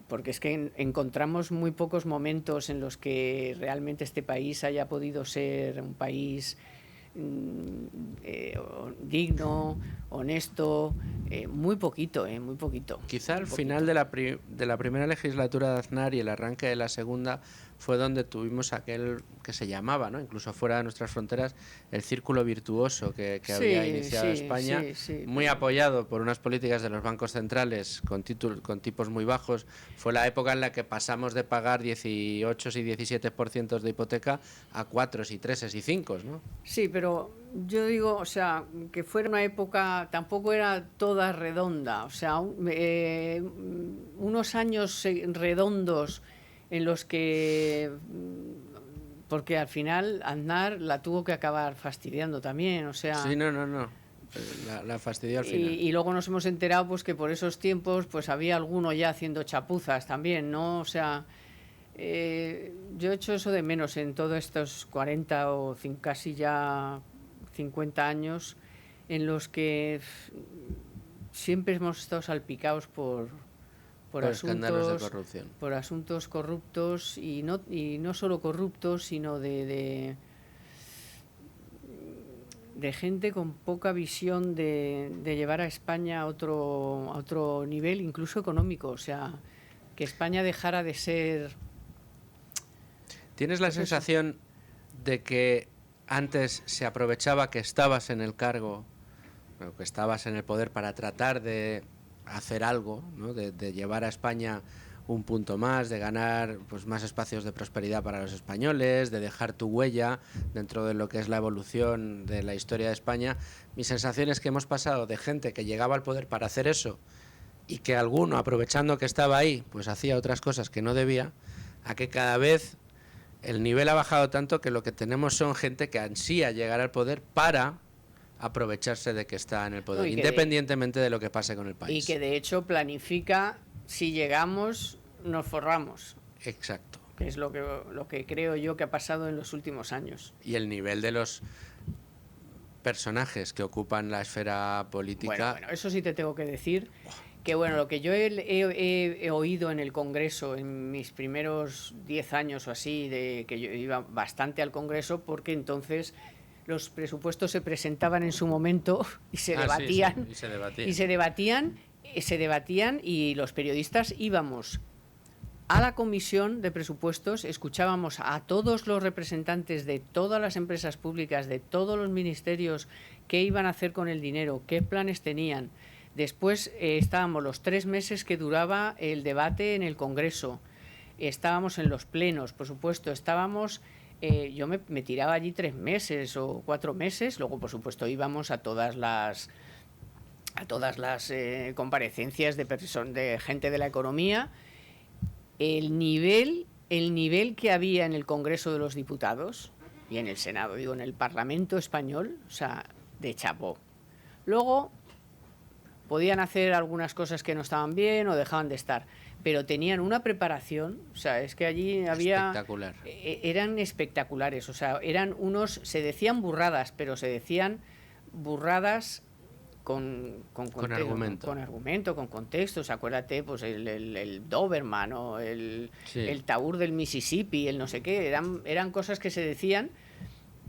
porque es que encontramos muy pocos momentos en los que realmente este país haya podido ser un país digno, honesto, muy poquito. Quizá al final de la primera legislatura de Aznar y el arranque de la segunda fue donde tuvimos aquel que se llamaba, ¿no?, incluso fuera de nuestras fronteras, el círculo virtuoso que había iniciado España, muy apoyado por unas políticas de los bancos centrales con tipos muy bajos. Fue la época en la que pasamos de pagar 18 y 17% de hipoteca a 4 y 3 y 5, ¿no? Sí, pero yo digo, o sea, que fuera una época, tampoco era toda redonda, o sea, unos años redondos en los que, porque al final Aznar la tuvo que acabar fastidiando también, o sea... Sí, no, la fastidió al final. Y luego nos hemos enterado pues que por esos tiempos pues había alguno ya haciendo chapuzas también, ¿no? O sea, yo he hecho eso de menos en todos estos 40 o casi ya 50 años en los que siempre hemos estado salpicados por escándalos de corrupción, por asuntos corruptos y no solo corruptos, sino de gente con poca visión de llevar a España a otro nivel, incluso económico, o sea, que España dejara de ser... ¿Tienes la sensación de que antes se aprovechaba que estabas en el cargo, o que estabas en el poder para tratar de hacer algo, ¿no?, de llevar a España un punto más, de ganar pues más espacios de prosperidad para los españoles, de dejar tu huella dentro de lo que es la evolución de la historia de España? Mi sensación es que hemos pasado de gente que llegaba al poder para hacer eso y que alguno, aprovechando que estaba ahí, pues hacía otras cosas que no debía, a que cada vez el nivel ha bajado tanto que lo que tenemos son gente que ansía llegar al poder para aprovecharse de que está en el poder, independientemente de lo que pase con el país. Y que de hecho planifica, si llegamos, nos forramos. Exacto. Que es lo que creo yo que ha pasado en los últimos años. Y el nivel de los personajes que ocupan la esfera política... Bueno, eso sí te tengo que decir, que bueno, lo que yo he oído en el Congreso en mis primeros 10 años o así, de que yo iba bastante al Congreso, porque entonces... los presupuestos se presentaban en su momento y se debatían. Sí, y se debatían y los periodistas íbamos a la comisión de presupuestos, escuchábamos a todos los representantes de todas las empresas públicas, de todos los ministerios, qué iban a hacer con el dinero, qué planes tenían. Después estábamos los 3 meses que duraba el debate en el Congreso, estábamos en los plenos, por supuesto, estábamos... yo me tiraba allí 3 meses o 4 meses, luego por supuesto íbamos a todas las comparecencias de gente de la economía. El nivel que había en el Congreso de los Diputados y en el Senado, digo, en el Parlamento español, o sea, de chapó. Luego podían hacer algunas cosas que no estaban bien o dejaban de estar, pero tenían una preparación, o sea, es que allí había... Espectacular. Eran espectaculares, o sea, eran se decían burradas, pero se decían burradas argumento, con contextos. Acuérdate, pues el Doberman o el Taur del Mississippi, el no sé qué, eran cosas que se decían,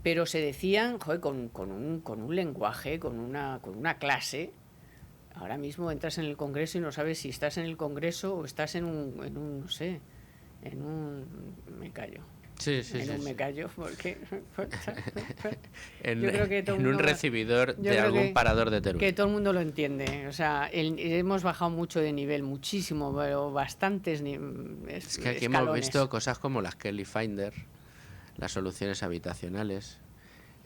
pero se decían, joder, con un lenguaje, con una clase. Ahora mismo entras en el Congreso y no sabes si estás en el Congreso o estás en un no sé, me callo. Me callo porque yo creo que todo en un recibidor de algún parador de Teruel. Que todo el mundo lo entiende. O sea, hemos bajado mucho de nivel, muchísimo, pero bastantes. Es que aquí hemos visto cosas como las Kelly Finder, las soluciones habitacionales.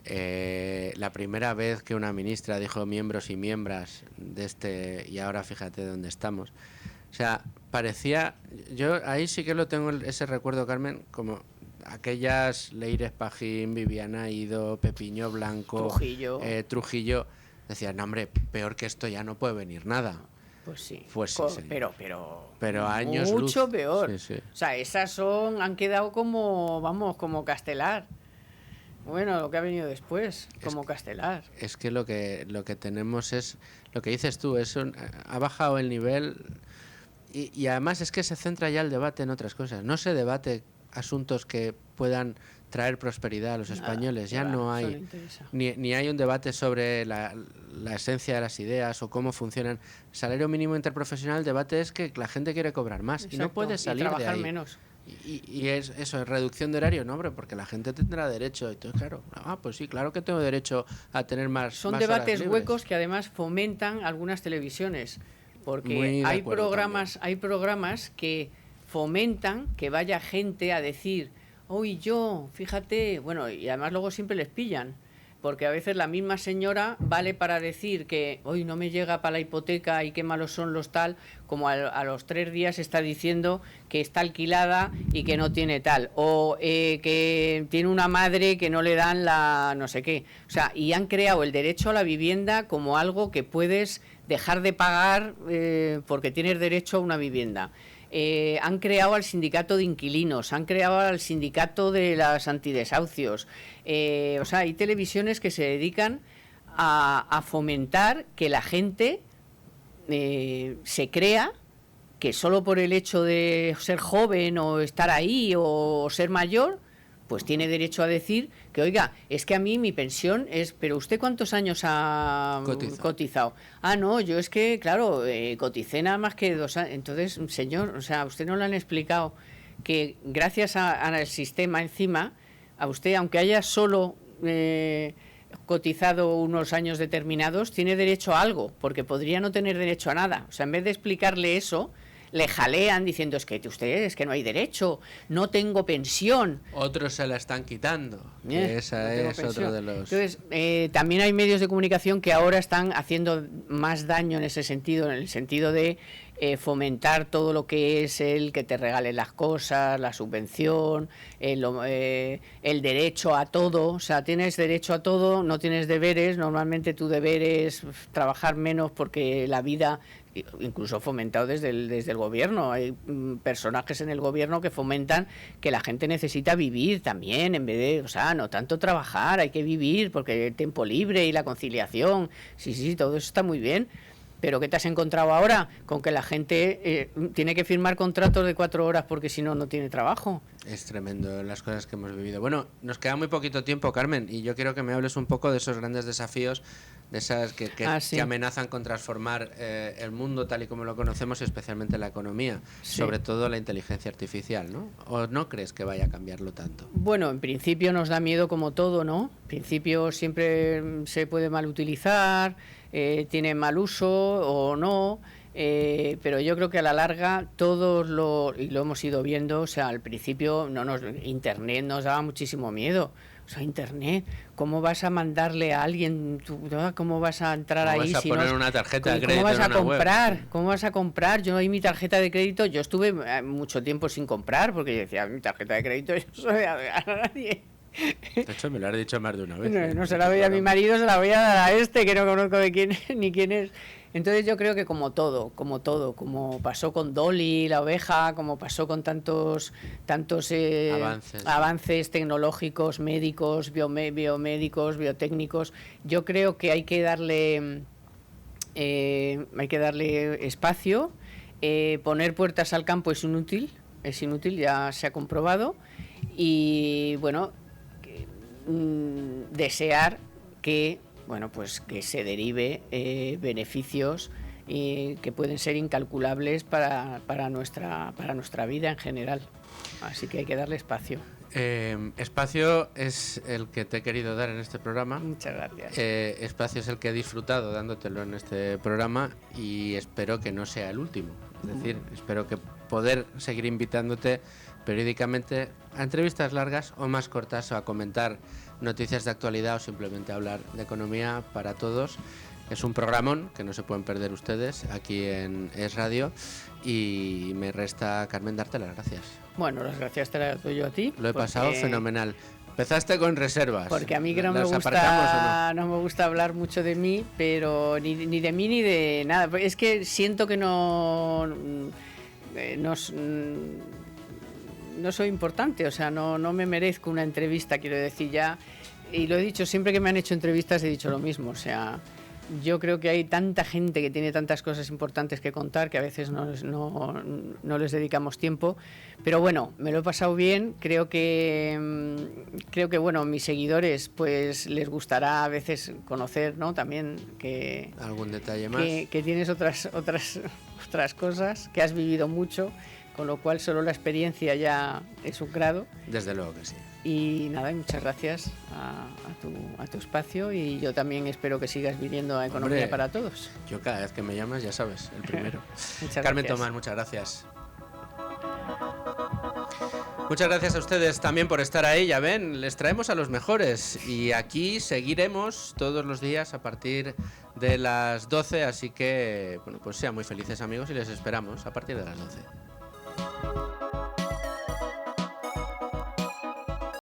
La primera vez que una ministra dijo miembros y miembros de y ahora fíjate dónde estamos. O sea, parecía, yo ahí sí que lo tengo ese recuerdo, Carmen, como aquellas Leire Pajín, Viviana Ido, Pepiño Blanco, Trujillo, decían, no hombre, peor que esto ya no puede venir nada. Pues sí, pero años mucho luz. Peor. Sí. O sea, esas han quedado como Castelar. Bueno, lo que ha venido después, como Castelar. Es que lo que tenemos es, lo que dices tú, ha bajado el nivel y además es que se centra ya el debate en otras cosas. No se debate asuntos que puedan traer prosperidad a los españoles. Ya no hay, ni hay un debate sobre la esencia de las ideas o cómo funcionan. Salario mínimo interprofesional, el debate es que la gente quiere cobrar más. Exacto. Y no puede salir y trabajar de ahí. Menos. Y es eso, es reducción de horario, no, hombre, porque la gente tendrá derecho. Entonces, claro, pues sí, claro que tengo derecho a tener más. Son más debates huecos que además fomentan algunas televisiones, porque hay programas que fomentan que vaya gente a decir, hoy yo, fíjate, bueno, y además luego siempre les pillan. Porque a veces la misma señora vale para decir que hoy no me llega para la hipoteca y qué malos son los tal, como a los 3 días está diciendo que está alquilada y que no tiene tal, o que tiene una madre que no le dan la no sé qué. O sea, y han creado el derecho a la vivienda como algo que puedes dejar de pagar porque tienes derecho a una vivienda. Han creado al sindicato de inquilinos, han creado al sindicato de las antidesahucios. O sea, hay televisiones que se dedican a fomentar que la gente se crea que solo por el hecho de ser joven o estar ahí o ser mayor, pues tiene derecho a decir que, oiga, es que a mí mi pensión es, pero ¿usted cuántos años ha cotizado? Ah, no, yo es que, claro, coticé nada más que 2 años. Entonces, señor, o sea, a usted no le han explicado que gracias al sistema encima, a usted, aunque haya solo cotizado unos años determinados, tiene derecho a algo, porque podría no tener derecho a nada. O sea, en vez de explicarle eso, le jalean diciendo, es que no hay derecho, no tengo pensión. Otros se la están quitando. Esa es otro de los... Entonces, también hay medios de comunicación que ahora están haciendo más daño en ese sentido, en el sentido de fomentar todo lo que es el que te regalen las cosas, la subvención, el derecho a todo. O sea, tienes derecho a todo, no tienes deberes. Normalmente tu deber es trabajar menos porque la vida, incluso fomentado desde el gobierno, hay personajes en el gobierno que fomentan que la gente necesita vivir también, en vez de, o sea, no tanto trabajar, hay que vivir porque el tiempo libre y la conciliación, sí, todo eso está muy bien. Pero ¿qué te has encontrado ahora? Con que la gente tiene que firmar contratos de 4 horas porque si no, no tiene trabajo. Es tremendo las cosas que hemos vivido. Bueno, nos queda muy poquito tiempo, Carmen, y yo quiero que me hables un poco de esos grandes desafíos, de esas que amenazan con transformar el mundo tal y como lo conocemos, especialmente la economía, sobre todo la inteligencia artificial, ¿no? ¿O no crees que vaya a cambiarlo tanto? Bueno, en principio nos da miedo como todo, ¿no? En principio siempre se puede mal utilizar, tiene mal uso o no, pero yo creo que a la larga todos lo hemos ido viendo. O sea, al principio Internet nos daba muchísimo miedo. O sea, Internet, ¿cómo vas a mandarle a alguien? ¿Cómo vas a entrar ahí? ¿Cómo vas a poner una tarjeta de crédito? ¿Cómo vas a comprar? Web? ¿Cómo vas a comprar? Yo ahí mi tarjeta de crédito, yo estuve mucho tiempo sin comprar porque yo decía, mi tarjeta de crédito yo no se la voy a dar a nadie. De hecho, me lo has dicho más de una vez. No se la voy a mi marido, se la voy a dar a que no conozco de quién ni quién es. Entonces yo creo que como todo, como pasó con Dolly, la oveja, como pasó con tantos avances tecnológicos, médicos, biomédicos, biotécnicos, yo creo que hay que darle hay que darle espacio. Poner puertas al campo es inútil, ya se ha comprobado. Y bueno, desear que, bueno, pues que se derive beneficios que pueden ser incalculables para nuestra vida en general. Así que hay que darle espacio. Espacio es el que te he querido dar en este programa. Muchas gracias. Espacio es el que he disfrutado dándotelo en este programa y espero que no sea el último. Es decir, espero que poder seguir invitándote periódicamente a entrevistas largas o más cortas, o a comentar noticias de actualidad, o simplemente a hablar de economía para todos. Es un programón que no se pueden perder ustedes aquí en Es Radio, y me resta, Carmen, darte las gracias. Bueno, las gracias te las doy yo a ti. Lo he pasado fenomenal. Empezaste con reservas. Porque a mí que no me gusta hablar mucho de mí, pero ni de mí ni de nada. Es que siento que no soy importante, o sea, no me merezco una entrevista, quiero decir ya. Y lo he dicho, siempre que me han hecho entrevistas he dicho lo mismo, o sea, yo creo que hay tanta gente que tiene tantas cosas importantes que contar que a veces no les dedicamos tiempo. Pero bueno, me lo he pasado bien. Creo que bueno, mis seguidores pues les gustará a veces conocer, ¿no? También que algún detalle más, que tienes otras cosas, que has vivido mucho, con lo cual solo la experiencia ya es un grado. Desde luego que sí. Y nada, muchas gracias a tu espacio, y yo también espero que sigas viniendo a Economía para Todos. Yo cada vez que me llamas, ya sabes, el primero. Muchas Carmen gracias. Tomás, muchas gracias. Muchas gracias a ustedes también por estar ahí. Ya ven, les traemos a los mejores y aquí seguiremos todos los días a partir de las 12, así que bueno, pues sean muy felices, amigos, y les esperamos a partir de las 12.